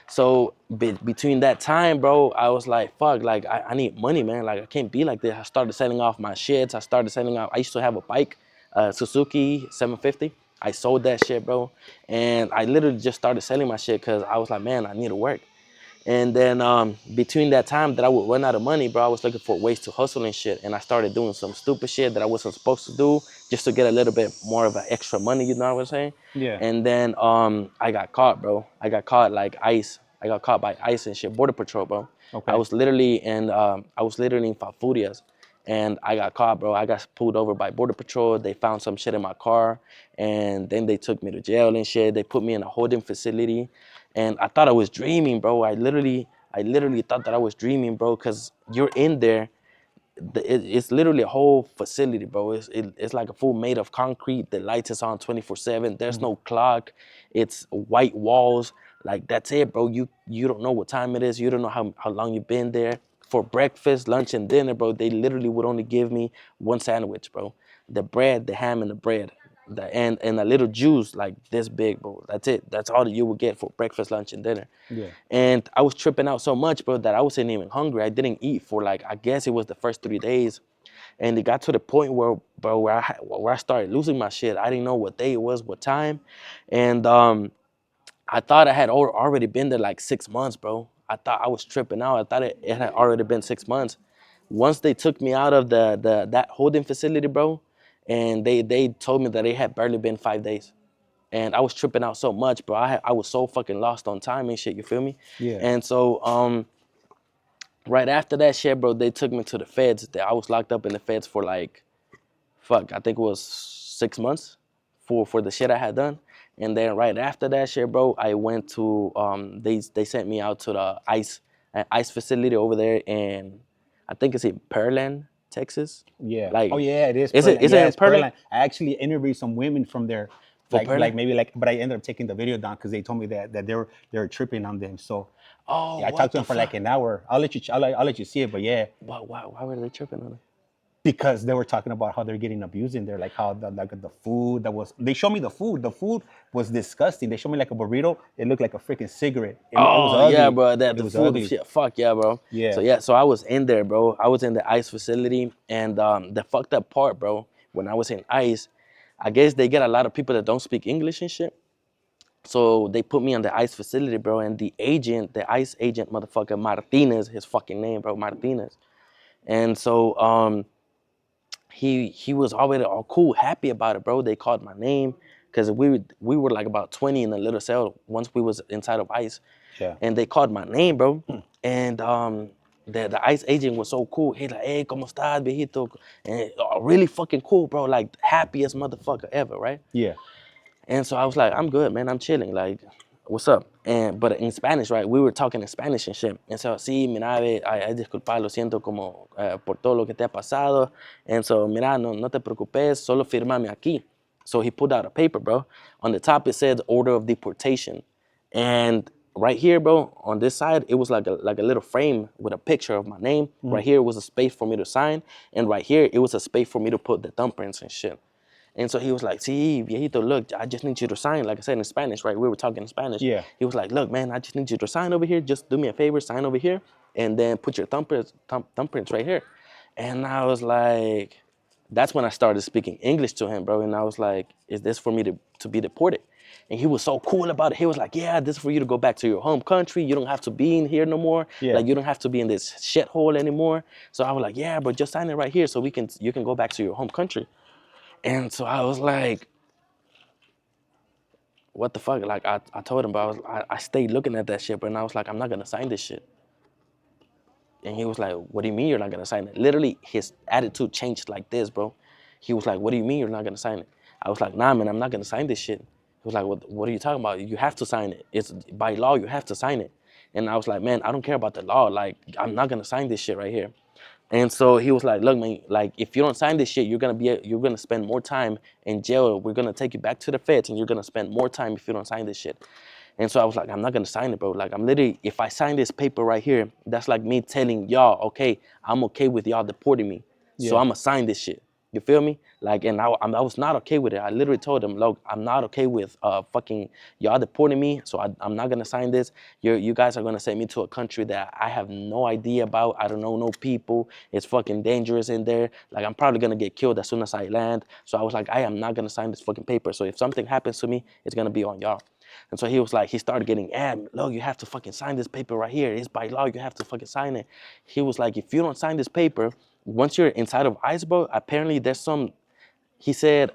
So between that time, bro, I was like, fuck, like I need money, man. Like I can't be like this. I started selling off my shits. I used to have a bike, Suzuki 750. I sold that shit, bro. And I literally just started selling my shit because I was like, man, I need to work. And then between that time that I would run out of money, bro, I was looking for ways to hustle and shit. And I started doing some stupid shit that I wasn't supposed to do just to get a little bit more of an extra money, you know what I'm saying? Yeah. And then I got caught, bro. I got caught like ICE. I got caught by ICE and shit, Border Patrol, bro. Okay. I was literally in Falfurrias, and I got caught, bro. I got pulled over by Border Patrol. They found some shit in my car, and then they took me to jail and shit. They put me in a holding facility, and I thought I was dreaming, bro. I literally thought that I was dreaming, bro, because you're in there. It's literally a whole facility, bro. It's like a full made of concrete. The lights is on 24/7. There's no clock. It's white walls. Like that's it, bro. You don't know what time it is. You don't know how long you've been there. For breakfast, lunch, and dinner, bro, they literally would only give me one sandwich, bro. The bread, the ham, and the bread. And a little juice like this big, bro. That's it. That's all that you would get for breakfast, lunch, and dinner. Yeah. And I was tripping out so much, bro, that I wasn't even hungry. I didn't eat for like, I guess it was the first 3 days. And it got to the point where, bro, where I started losing my shit. I didn't know what day it was, what time. And I thought I had already been there like 6 months, bro. I thought I was tripping out. I thought it had already been 6 months. Once they took me out of that holding facility, bro, and they told me that it had barely been 5 days. And I was tripping out so much, bro. I was so fucking lost on time and shit, you feel me? Yeah. And so right after that shit, bro, they took me to the feds. I was locked up in the feds for like, fuck, I think it was 6 months for the shit I had done. And then right after that shit, bro, I went to they sent me out to the ICE facility over there in, I think it's in Pearland, Texas. Yeah. Oh Like, yeah, it is is it Pearland. is it Yeah, in it's Pearland? Pearland. I actually interviewed some women from there, For like Pearland? maybe like, but I ended up taking the video down because they told me that they were tripping on them. So Oh, yeah, I talked what to the them for like fuck? an hour. I'll let you see it, but yeah, Why were they tripping on it? because they were talking about how they're getting abused in there, like how the food that was. They showed me the food. The food was disgusting. They showed me like a burrito. It looked like a freaking cigarette. It was Oh yeah, ugly. bro. That It the was food, ugly. shit. Fuck yeah, bro. So Yeah. yeah, so I was in there, bro. I was in the ICE facility, and the fucked up part, bro. When I was in ICE, I guess they get a lot of people that don't speak English and shit. So they put me on the ICE facility, bro. And the agent, the ICE agent, motherfucker Martinez, his fucking name, bro, Martinez. And so he was already all cool, happy about it, bro. They called my name because we were like about 20 in a little cell once we was inside of ICE, Yeah. and they called my name, bro. And the ICE agent was so cool. He's like, "Hey, cómo estás, viejito?" And really fucking cool, bro. Like happiest motherfucker ever, right? Yeah. And so I was like, I'm good, man. I'm chilling. Like, what's up? And but in Spanish, right? We were talking in Spanish and shit. And so, sí, mira, ay, disculpa, lo siento como por todo lo que te ha pasado. And so, mira, no te preocupes, solo firmame aquí. So he pulled out a paper, bro. On the top it said order of deportation. And right here, bro, on this side, it was like a little frame with a picture of my name. Right here was a space for me to sign. And right here, it was a space for me to put the thumbprints and shit. And so he was like, "Sí, viejito, look, I just need you to sign." Like I said in Spanish, right? We were talking in Spanish. Yeah. He was like, "Look, man, I just need you to sign over here. Just do me a favor, sign over here, and then put your thumbprints right here." And I was like, that's when I started speaking English to him, bro. And I was like, "Is this for me to be deported?" And he was so cool about it. He was like, "Yeah, this is for you to go back to your home country. You don't have to be in here no more. Yeah. Like you don't have to be in this shithole anymore." So I was like, "Yeah, but just sign it right here so you can go back to your home country." And so I was like, what the fuck? Like I told him, but I stayed looking at that shit, but and I was like, I'm not gonna sign this shit. And he was like, what do you mean you're not gonna sign it? Literally, his attitude changed like this, bro. He was like, what do you mean you're not gonna sign it? I was like, nah, man, I'm not gonna sign this shit. He was like, what are you talking about? You have to sign it. It's by law, you have to sign it. And I was like, man, I don't care about the law. Like, I'm not gonna sign this shit right here. And so he was like, look, man, like if you don't sign this shit, you're gonna spend more time in jail. We're gonna take you back to the feds and you're gonna spend more time if you don't sign this shit. And so I was like, I'm not gonna sign it, bro. Like I'm literally, if I sign this paper right here, that's like me telling y'all, okay, I'm okay with y'all deporting me. So Yeah. I'm gonna sign this shit. You feel me? Like, and I was not okay with it. I literally told him, look, I'm not okay with fucking y'all deporting me. So I'm not gonna sign this. You guys are gonna send me to a country that I have no idea about. I don't know no people. It's fucking dangerous in there. Like I'm probably gonna get killed as soon as I land. So I was like, I am not gonna sign this fucking paper. So if something happens to me, it's gonna be on y'all. And so he was like, he started getting, look, you have to fucking sign this paper right here. It's by law, you have to fucking sign it. He was like, if you don't sign this paper, once you're inside of ICE, bro, apparently there's some, he said,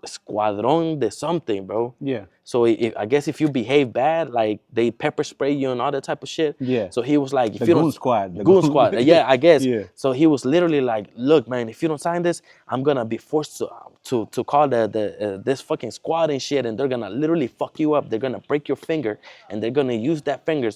squadron de something, bro. Yeah. So I guess if you behave bad, like they pepper spray you and all that type of shit. Yeah. So he was like, The if you goon don't, squad. The goon squad, yeah, I guess. Yeah. So he was literally like, look, man, if you don't sign this, I'm gonna be forced to call this fucking squad and shit, and they're gonna literally fuck you up. They're gonna break your finger, and they're gonna use that finger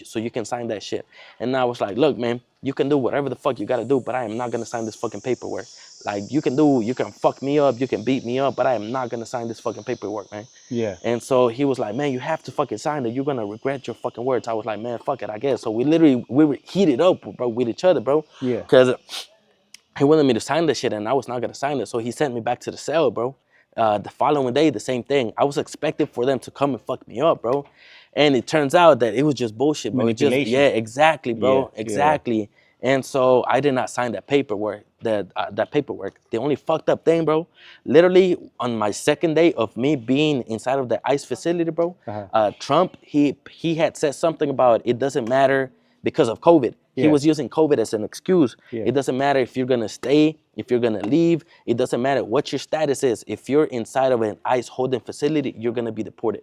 so you can sign that shit. And I was like, look, man, you can do whatever the fuck you gotta do, but I am not gonna sign this fucking paperwork. Like you can fuck me up, you can beat me up, but I am not gonna sign this fucking paperwork, man. Yeah. And so he was like, man, you have to fucking sign it. You're gonna regret your fucking words. I was like, man, fuck it, I guess. So we were heated up, bro, with each other, bro. Yeah. Cause he wanted me to sign this shit and I was not gonna sign it. So he sent me back to the cell, bro. The following day, the same thing. I was expecting for them to come and fuck me up, bro. And it turns out that it was just bullshit, bro. It just, Manipulation. yeah, exactly, Yeah. bro. Exactly. And so I did not sign that paperwork. That paperwork. The only fucked up thing, bro. Literally on my second day of me being inside of the ICE facility, bro. Trump he had said something about it doesn't matter because of COVID. He Yeah. was using COVID as an excuse. Yeah. It doesn't matter if you're gonna stay, if you're gonna leave. It doesn't matter what your status is. If you're inside of an ICE holding facility, you're gonna be deported.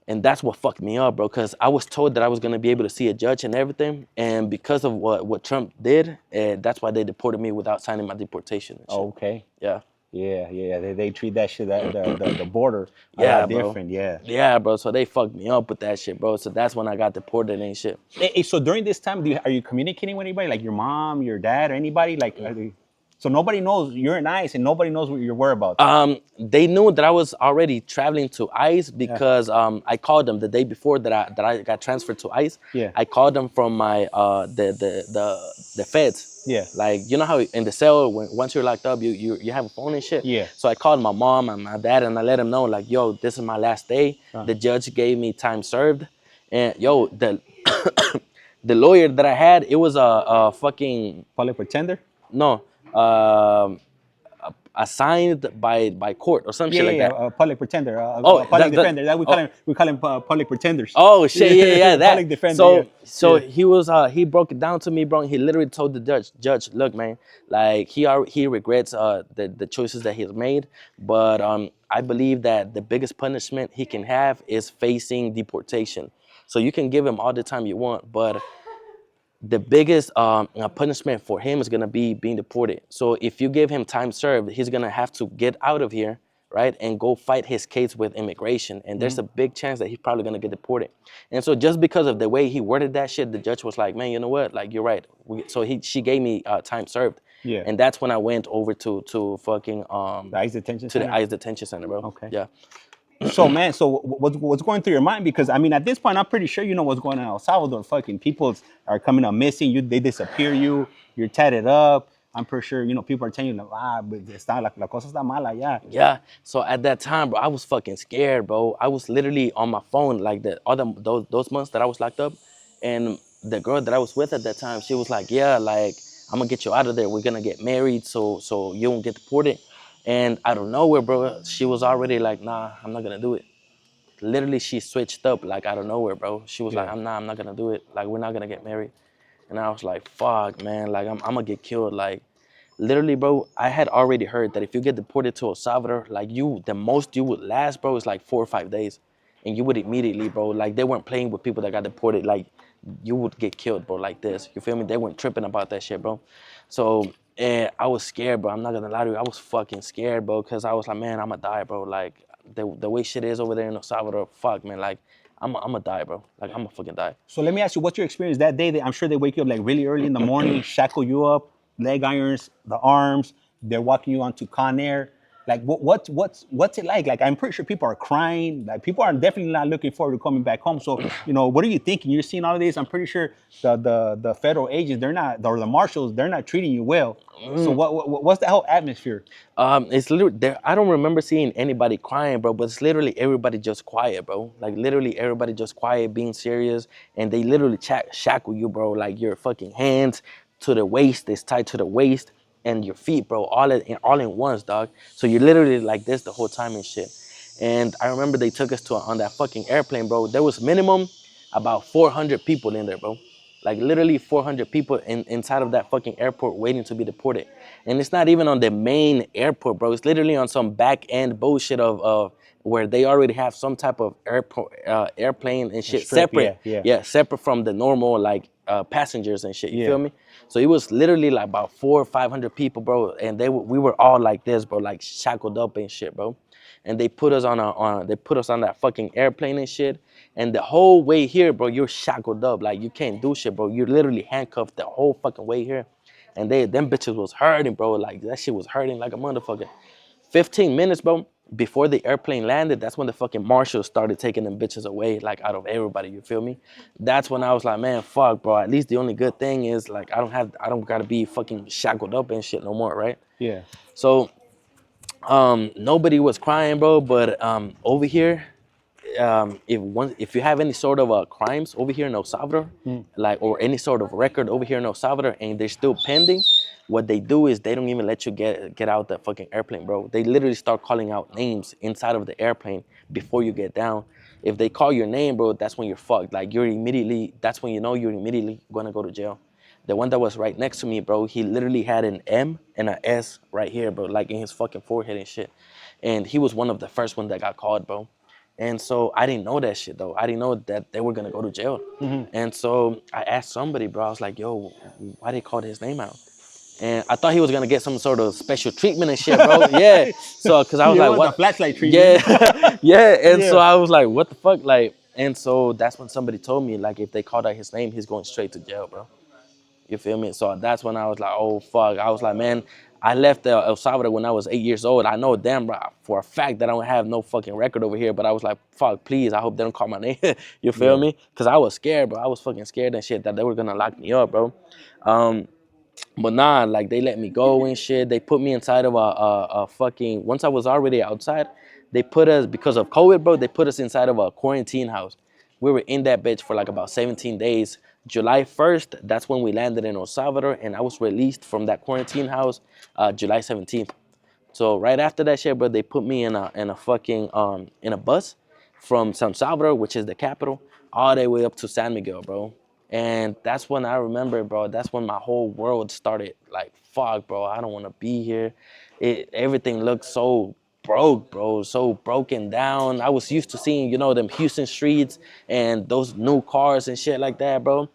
And that's what fucked me up, bro, because I was told that I was gonna be able to see a judge and everything. And because of what Trump did, that's why they deported me without signing my deportation and shit. Okay. Yeah. Yeah. They treat that shit the border a Yeah, lot bro. different. Yeah. Yeah, bro. So they fucked me up with that shit, bro. So that's when I got deported and shit. So during this time, are you communicating with anybody, like your mom, your dad, or anybody? So nobody knows you're in ICE, and nobody knows what your whereabouts. They knew that I was already traveling to ICE Yeah. because I called them the day before that I got transferred to ICE. Yeah. I called them from my the feds. Yeah. Like you know how in the cell when once you're locked up you have a phone and shit. Yeah. So I called my mom and my dad and I let them know like yo this is my last day. The judge gave me time served, and yo the the lawyer that I had it was a fucking Public pretender. no. Um, Assigned by court or some shit like Yeah. that. A public pretender, Oh, a public defender. That oh we call him public pretenders. oh shit yeah that. Public defender. Yeah. So Yeah. he was he broke it down to me, bro. He literally told the judge, look, man, like he regrets the choices that he's made, but I believe that the biggest punishment he can have is facing deportation. So you can give him all the time you want, but the biggest punishment for him is gonna be being deported. So if you give him time served, he's gonna have to get out of here, right, and go fight his case with immigration. And there's a big chance that he's probably gonna get deported. And so just because of the way he worded that shit, the judge was like, man, you know what? Like you're right. So she gave me time served, Yeah. and that's when I went over to fucking The ICE detention to the center. ICE detention center, bro. Okay. Yeah. So man, so what's going through your mind? Because I mean, at this point, I'm pretty sure you know what's going on in El Salvador. Fucking people are coming up missing. They disappear. You're tatted up. I'm pretty sure you know people are telling you like, but está la cosa está mala, yeah. Yeah. So at that time, bro, I was fucking scared, bro. I was literally on my phone like the other those months that I was locked up, and the girl that I was with at that time, she was like, "Yeah, like I'm gonna get you out of there. We're gonna get married, so you won't get deported." And out of nowhere, bro, she was already like, "Nah, I'm not gonna do it." Literally, she switched up like out of nowhere, bro. She was like, Yeah. I'm not gonna do it. Like we're not gonna get married." And I was like, "Fuck, man. Like I'm gonna get killed." Like literally, bro, I had already heard that if you get deported to El Salvador, like the most you would last, bro, is like 4 or 5 days. And you would immediately, bro, like they weren't playing with people that got deported. Like you would get killed, bro, like this. You feel me? They weren't tripping about that shit, bro. So, I was scared, bro. I'm not gonna lie to you. I was fucking scared, bro, because I was like, man, I'm gonna die, bro. Like the way shit is over there in El Salvador, fuck, man. Like, I'm gonna die, bro. Like, I'm gonna fucking die. So let me ask you, what's your experience that day? I'm sure they wake you up like really early in the morning, shackle you up, leg irons, the arms. They're walking you onto Con Air. Like what's it like? Like I'm pretty sure people are crying. Like people are definitely not looking forward to coming back home. So you know, what are you thinking? You're seeing all of this. I'm pretty sure the federal agents, they're not, or the marshals, they're not treating you well. So what's the whole atmosphere? It's literally there. I don't remember seeing anybody crying, bro. But it's literally everybody just quiet, bro. Like literally everybody just quiet, being serious, and they literally shackle you, bro. Like your fucking hands to the waist is tied to the waist, and your feet, bro, all in once, dog. So you're literally like this the whole time and shit. And I remember they took us to on that fucking airplane, bro. There was minimum about 400 people in there, bro. Like literally 400 people inside of that fucking airport waiting to be deported. And it's not even on the main airport, bro. It's literally on some back end bullshit of where they already have some type of airport airplane and shit Strip, separate. yeah. Yeah, separate from the normal like passengers and shit. You Yeah. feel me? So it was literally like about 400 or 500 people, bro. And we were all like this, bro, like shackled up and shit, bro. And they put us they put us on that fucking airplane and shit. And the whole way here, bro, you're shackled up. Like you can't do shit, bro. You're literally handcuffed the whole fucking way here. And them bitches was hurting, bro. Like that shit was hurting like a motherfucker. 15 minutes, bro, before the airplane landed, that's when the fucking marshals started taking them bitches away, like out of everybody, you feel me? That's when I was like, man, fuck, bro. At least the only good thing is like I don't gotta be fucking shackled up and shit no more, right? Yeah. So nobody was crying, bro, but over here, if you have any sort of crimes over here in El Salvador, like or any sort of record over here in El Salvador, and they're still pending, what they do is they don't even let you get out the fucking airplane, bro. They literally start calling out names inside of the airplane before you get down. If they call your name, bro, that's when you're fucked. Like that's when you know you're immediately gonna go to jail. The one that was right next to me, bro, he literally had an M and an S right here, bro, like in his fucking forehead and shit. And he was one of the first ones that got caught, bro. And so I didn't know that shit though. I didn't know that they were gonna go to jail. And so I asked somebody, bro. I was like, "Yo, why they called his name out?" And I thought he was gonna get some sort of special treatment and shit, bro. Yeah. So, cause I was You like, want the what? flashlight treatment? Yeah, yeah. And so Yeah. I was like, what the fuck, like. And so that's when somebody told me, like, if they called out his name, he's going straight to jail, bro. You feel me? So that's when I was like, oh fuck. I was like, man, I left El Salvador when I was 8 years old. I know damn bro, for a fact that I don't have no fucking record over here. But I was like, fuck, please, I hope they don't call my name. You feel Yeah. me? Cause I was scared, bro. I was fucking scared and shit that they were gonna lock me up, bro. Um, but nah, like they let me go and shit. They put me inside of a fucking. Once I was already outside, they put us because of COVID, bro. They put us inside of a quarantine house. We were in that bitch for like about 17 days. July 1st, that's when we landed in El Salvador, and I was released from that quarantine house July 17th. So right after that shit, bro, they put me in a fucking in a bus from San Salvador, which is the capital, all the way up to San Miguel, bro. And that's when I remember, bro. That's when my whole world started. Like, fuck, bro. I don't want to be here. Everything looked so broke, bro. So broken down. I was used to seeing, them Houston streets and those new cars and shit like that, bro.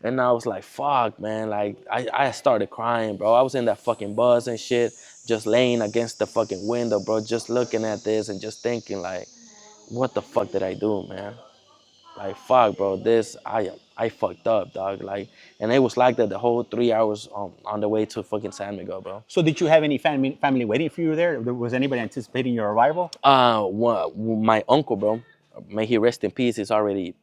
And I was like, fuck, man. Like, I started crying, bro. I was in that fucking bus and shit, just laying against the fucking window, bro, just looking at this and just thinking, like, what the fuck did I do, man? Like, fuck, bro, I fucked up, dog. Like, and it was like that the whole 3 hours on the way to fucking San Miguel, bro. So did you have any family waiting for you there? Was anybody anticipating your arrival? My uncle, bro, may he rest in peace. He already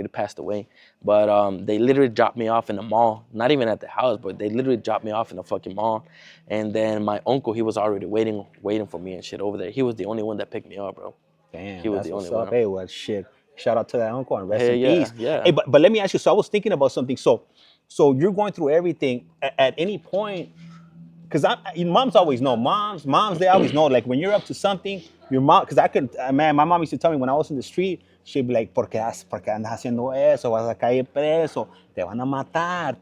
passed away. But they literally dropped me off in the mall. Not even at the house, but they literally dropped me off in the fucking mall. And then my uncle, he was already waiting for me and shit over there. He was the only one that picked me up, bro. He Damn, was that's the only what's up. one. Hey, well, shit. Shout out to that uncle and rest Hey, in yeah, peace. Hey, yeah. but let me ask you. So I was thinking about something. So you're going through everything. At any point, because moms always know. Moms, they always know. Like when you're up to something, your mom. Because I could, man, my mom used to tell me when I was in the street, she'd be like, porque andas haciendo eso? Vas a caer preso. Te van a matar.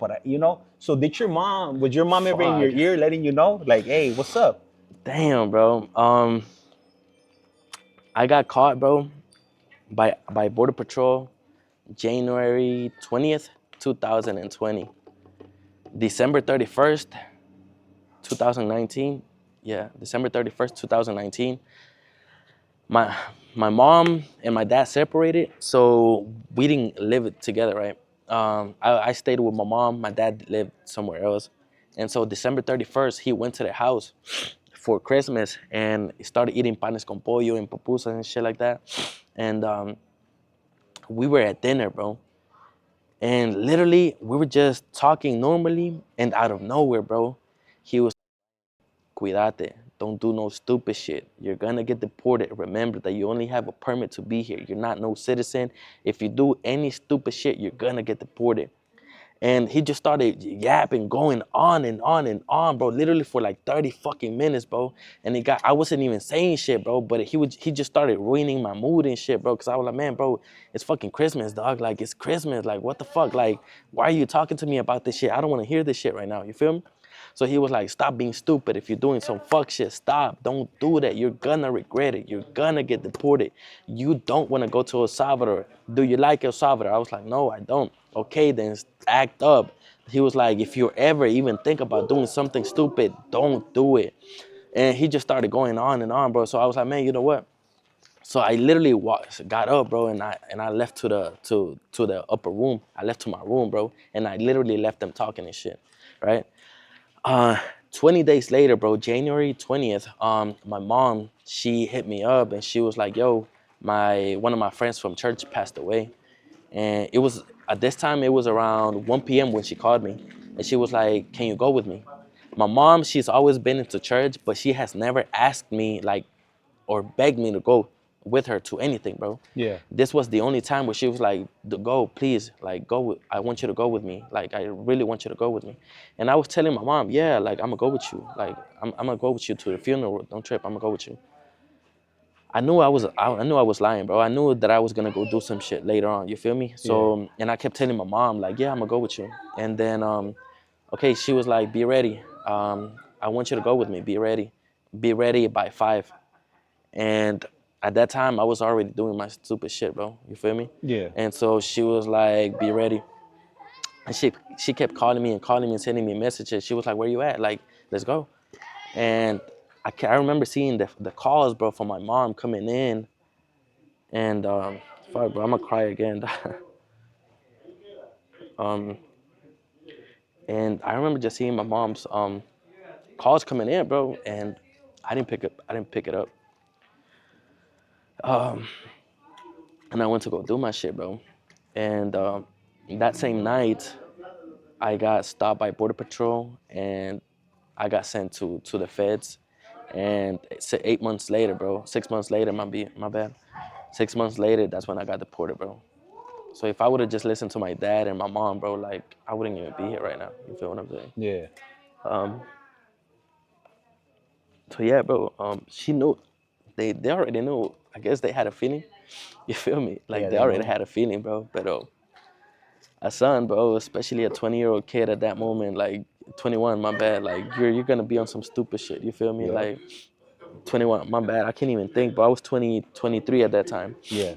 So was your mom ever in your Fuck. ear letting you know, like, hey, what's up? Damn, bro. I got caught, bro, by Border Patrol January 20th, 2020. December 31st, 2019. Yeah, December 31st, 2019. My my mom and my dad separated, so we didn't live it together, right? I stayed with my mom. My dad lived somewhere else, and so December 31st, he went to the house for Christmas and started eating panes con pollo and pupusas and shit like that. And we were at dinner, bro. And literally, we were just talking normally, and out of nowhere, bro, he was, cuídate, don't do no stupid shit. You're gonna get deported. Remember that you only have a permit to be here. You're not no citizen. If you do any stupid shit, you're gonna get deported. And he just started yapping, going on and on and on, bro. Literally for like 30 fucking minutes, bro. And I wasn't even saying shit, bro. But he just started ruining my mood and shit, bro. Cause I was like, man, bro, it's fucking Christmas, dog. Like it's Christmas. Like what the fuck? Like why are you talking to me about this shit? I don't want to hear this shit right now. You feel me? So he was like, stop being stupid. If you're doing some fuck shit, stop. Don't do that. You're gonna regret it. You're gonna get deported. You don't wanna go to El Salvador. Do you like El Salvador? I was like, no, I don't. Okay, then act up. He was like, if you ever even think about doing something stupid, don't do it. And he just started going on and on, bro. So I was like, man, you know what? So I literally got up, bro, and I left to the upper room. I left to my room, bro, and I literally left them talking and shit, right? Uh, 20 days later, bro, January 20th, my mom, she hit me up and she was like, yo, one of my friends from church passed away. And it was, at this time, it was around 1 p.m. when she called me. And she was like, can you go with me? My mom, she's always been into church, but she has never asked me, like, or begged me to go with her to anything, bro. Yeah. This was the only time where she was like, go, please, like, I want you to go with me. Like, I really want you to go with me. And I was telling my mom, yeah, like, I'm gonna go with you. Like, I'm gonna go with you to the funeral. Don't trip, I'm gonna go with you. I knew I was lying, bro. I knew that I was gonna go do some shit later on. You feel me? Yeah. So, and I kept telling my mom, like, yeah, I'm gonna go with you. And then, okay, she was like, be ready. I want you to go with me. Be ready. Be ready by 5. And at that time, I was already doing my stupid shit, bro. You feel me? Yeah. And so she was like, be ready. And she kept calling me and sending me messages. She was like, "Where you at? Like, let's go." And I remember seeing the calls, bro, from my mom coming in, and fuck, bro, I'm gonna cry again. um, and I remember just seeing my mom's calls coming in, bro, and I didn't pick up. I didn't pick it up. Um, and I went to go do my shit, bro. And that same night, I got stopped by Border Patrol, and I got sent to the feds. And 8 months later, bro, 6 months later, my bad. 6 months later, that's when I got deported, bro. So if I would have just listened to my dad and my mom, bro, like I wouldn't even be here right now. You feel what I'm saying? Yeah. Um, so yeah, bro. She knew. They already knew. I guess they had a feeling. You feel me? Like Yeah, they they already know. had a feeling, bro. But a son, bro, especially a 20-year-old kid at that moment, like 21, my bad. Like you're gonna be on some stupid shit. You feel me? Yep. Like 21, my bad. I can't even think, bro. I was 20, 23 at that time. Yeah.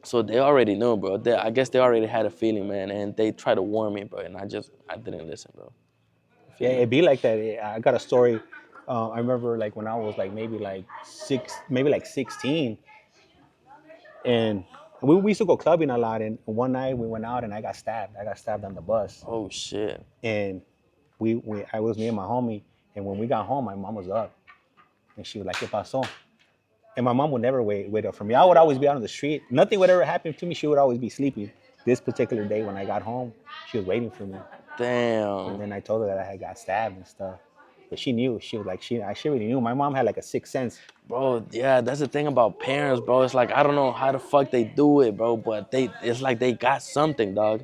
So they already know, bro. I guess they already had a feeling, man, and they tried to warn me, bro, and I didn't listen, bro. You Yeah, feel me? it'd be like that. I got a story. I remember like when I was like maybe like 16, and we used to go clubbing a lot. And one night we went out and I got stabbed. I got stabbed on the bus, Oh shit. and we I was me and my homie. And when we got home, my mom was up, and she was like, "¿Qué pasó?" And my mom would never wait up for me. I would always be out on the street. Nothing would ever happen to me. She would always be sleeping. This particular day when I got home, she was waiting for me. And Damn. then I told her that I had got stabbed and stuff. But she knew. She was like, she really knew. My mom had like a sixth sense. Bro, yeah, that's the thing about parents, bro. It's like I don't know how the fuck they do it, bro, but it's like they got something, dog.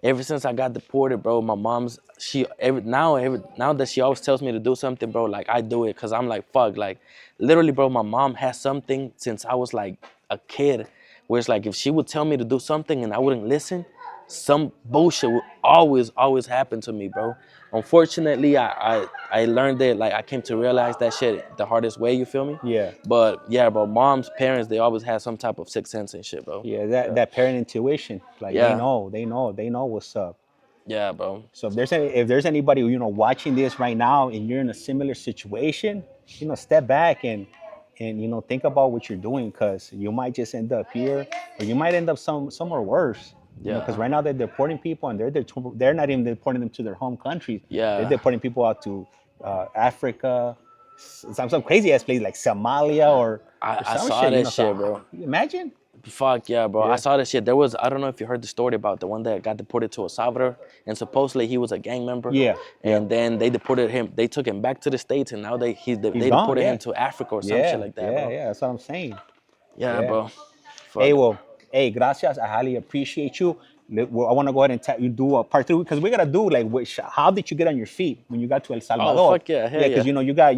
Ever since I got deported, bro, my mom's she now that she always tells me to do something, bro, like I do it because I'm like fuck, like literally, bro, my mom has something since I was like a kid, where it's like if she would tell me to do something and I wouldn't listen, some bullshit would always happen to me, bro. Unfortunately, I learned it, like I came to realize that shit the hardest way, you feel me? Yeah. But yeah, bro, mom's parents, they always had some type of sixth sense and shit, bro. Yeah, that, Yeah. that parent intuition. Like Yeah. they know what's up. Yeah, bro. So if there's anybody watching this right now and you're in a similar situation, step back and think about what you're doing, because you might just end up here, or you might end up somewhere worse. Because Yeah. right now they're deporting people, and they're not even deporting them to their home countries. They're Yeah. deporting people out to Africa, some crazy ass place like Somalia or I some saw shit. that So shit, bro. imagine. Fuck yeah, bro. I Yeah. saw that shit. There was, I don't know if you heard the story about the one that got deported to El Salvador, and supposedly he was a gang member. Yeah. Yeah. And then they deported him. They took him back to the States, and now He's they gone. deported Yeah. him to Africa or some shit Yeah. like that, Yeah. bro. Yeah. That's what I'm saying. Yeah, Yeah. bro. Hey, Fuck. well, hey, gracias. I highly appreciate you. Well, I want to go ahead and you do a part 3, because we gotta do like how did you get on your feet when you got to El Oh, Salvador? fuck yeah. Hell Yeah, because yeah. you got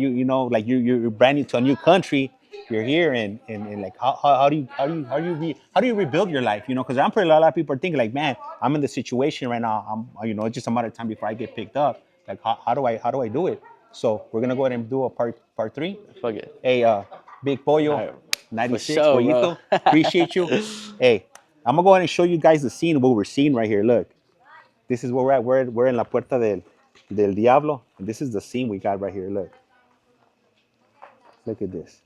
like you're brand new to a new country. You're here, and like how do you rebuild your life? Because I'm pretty a lot of people are thinking like, man, I'm in the situation right now. It's just a matter of time before I get picked up. Like how do I do it? So we're gonna go ahead and do a part 3. Fuck it. Hey, Big Pollo, All right. For 96, sure, bro. Pollito, appreciate you. Hey, I'm gonna go ahead and show you guys the scene, what we're seeing right here. Look, this is where we're at. We're in La Puerta del Diablo, and this is the scene we got right here. Look at this.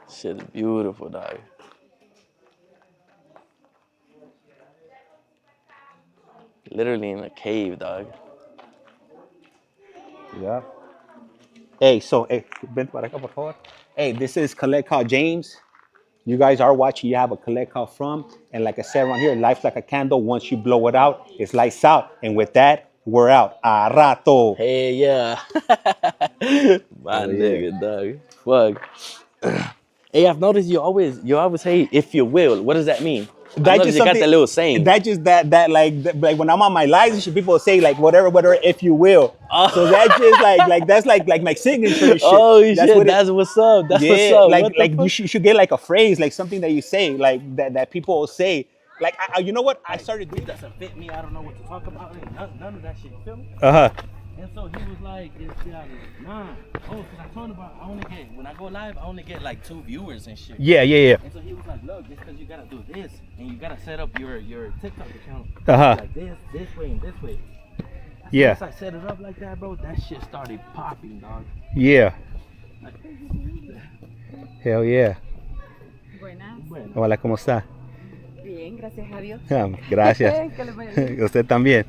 Shit's beautiful, dog. Literally in a cave, dog. Yeah. Hey, so hey, ven para acá, por favor. Hey, this is Collect Call James. You guys are watching. You have a collect call from, and like I said around here, life's like a candle. Once you blow it out, it's lights out. And with that, we're out. A rato. Hey, yeah. My Hell yeah. nigga, dog. Fuck. Hey, I've noticed you always say if you will. What does that mean? I That's noticed just you got something. that little saying. That just like when I'm on my lives and shit, people say like whatever, if you will. So Oh, that's just like my signature and shit. oh That's shit, what it. that's what's up. That's what's Yeah, up. like What the you fuck? should get like a phrase, like something that you say, like that people will say. Like you know what? I started doing It that. doesn't fit me. I don't know what to talk about. None of that shit. You feel me? Uh huh. And so he was like, nah. Oh, because I told him about, when I go live, I only get like 2 viewers and shit. Yeah, yeah, yeah. And so he was like, look, it's because you got to do this. And you got to set up your TikTok account. Uh-huh. Like this way, and this way. Yeah. Once I set it up like that, bro, that shit started popping, dog. Yeah. Like, Hell yeah. Buenas. bueno. Hola, ¿cómo está? Bien, gracias a Dios. Gracias. Que le vaya bien. Usted también.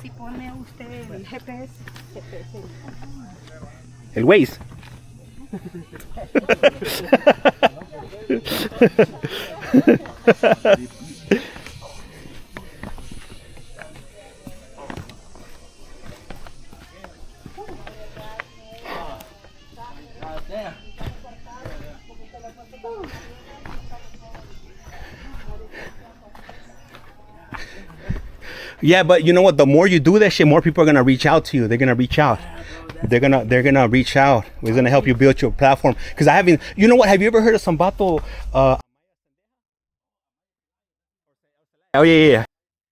Si pone usted el GPS, El Waze. God damn. Yeah, but you know what? The more you do that shit, more people are gonna reach out to you. They're gonna reach out. They're gonna reach out. It's gonna help you build your platform. Because I haven't. You know what? Have you ever heard of some vato? Oh yeah,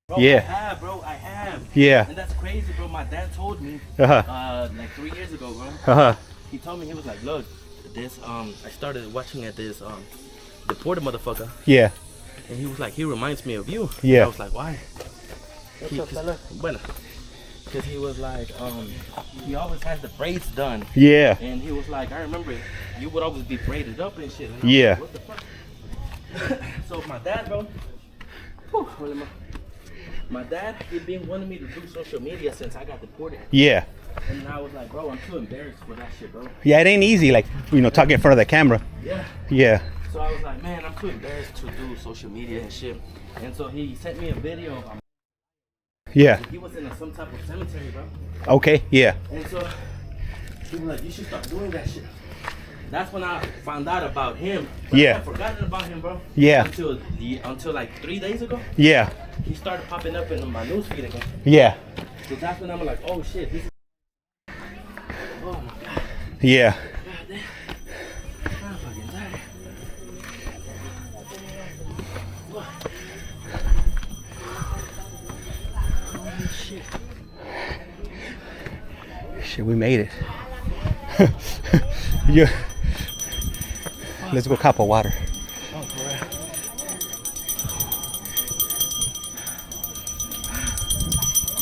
Bro, yeah. I have, bro. I have. Yeah. And that's crazy, bro. My dad told me, Uh-huh. like 3 years ago, bro. Uh-huh. He told me, he was like, look, this, I started watching at this, Deported motherfucker. Yeah. And he was like, he reminds me of you. Yeah. And I was like, why? What's up, fella? Bueno. Because he was like, he always has the braids done. Yeah. And he was like, I remember you would always be braided up and shit. And I was Yeah. like, what the fuck? So my dad, bro, my dad, he been wanting me to do social media since I got deported. Yeah. And I was like, bro, I'm too embarrassed for that shit, bro. Yeah, it ain't easy, like, talking in front of the camera. Yeah. Yeah. So I was like, man, I'm too embarrassed to do social media and shit. And so he sent me a video of Yeah. he was in some type of cemetery, bro. Okay. Yeah. And so he was like, you should start doing that shit. That's when I found out about him. But Yeah. I had forgotten about him, bro. Yeah. Until like 3 days ago, Yeah. he started popping up in my newsfeed again. Yeah. So that's when I'm like, oh shit, this is. Oh my god. Yeah. God damn. I'm fucking tired. Holy shit. Shit, we made it. Yeah. Let's go cop a water. Oh, for real.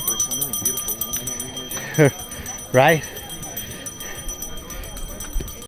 There's so many beautiful women over here. Right?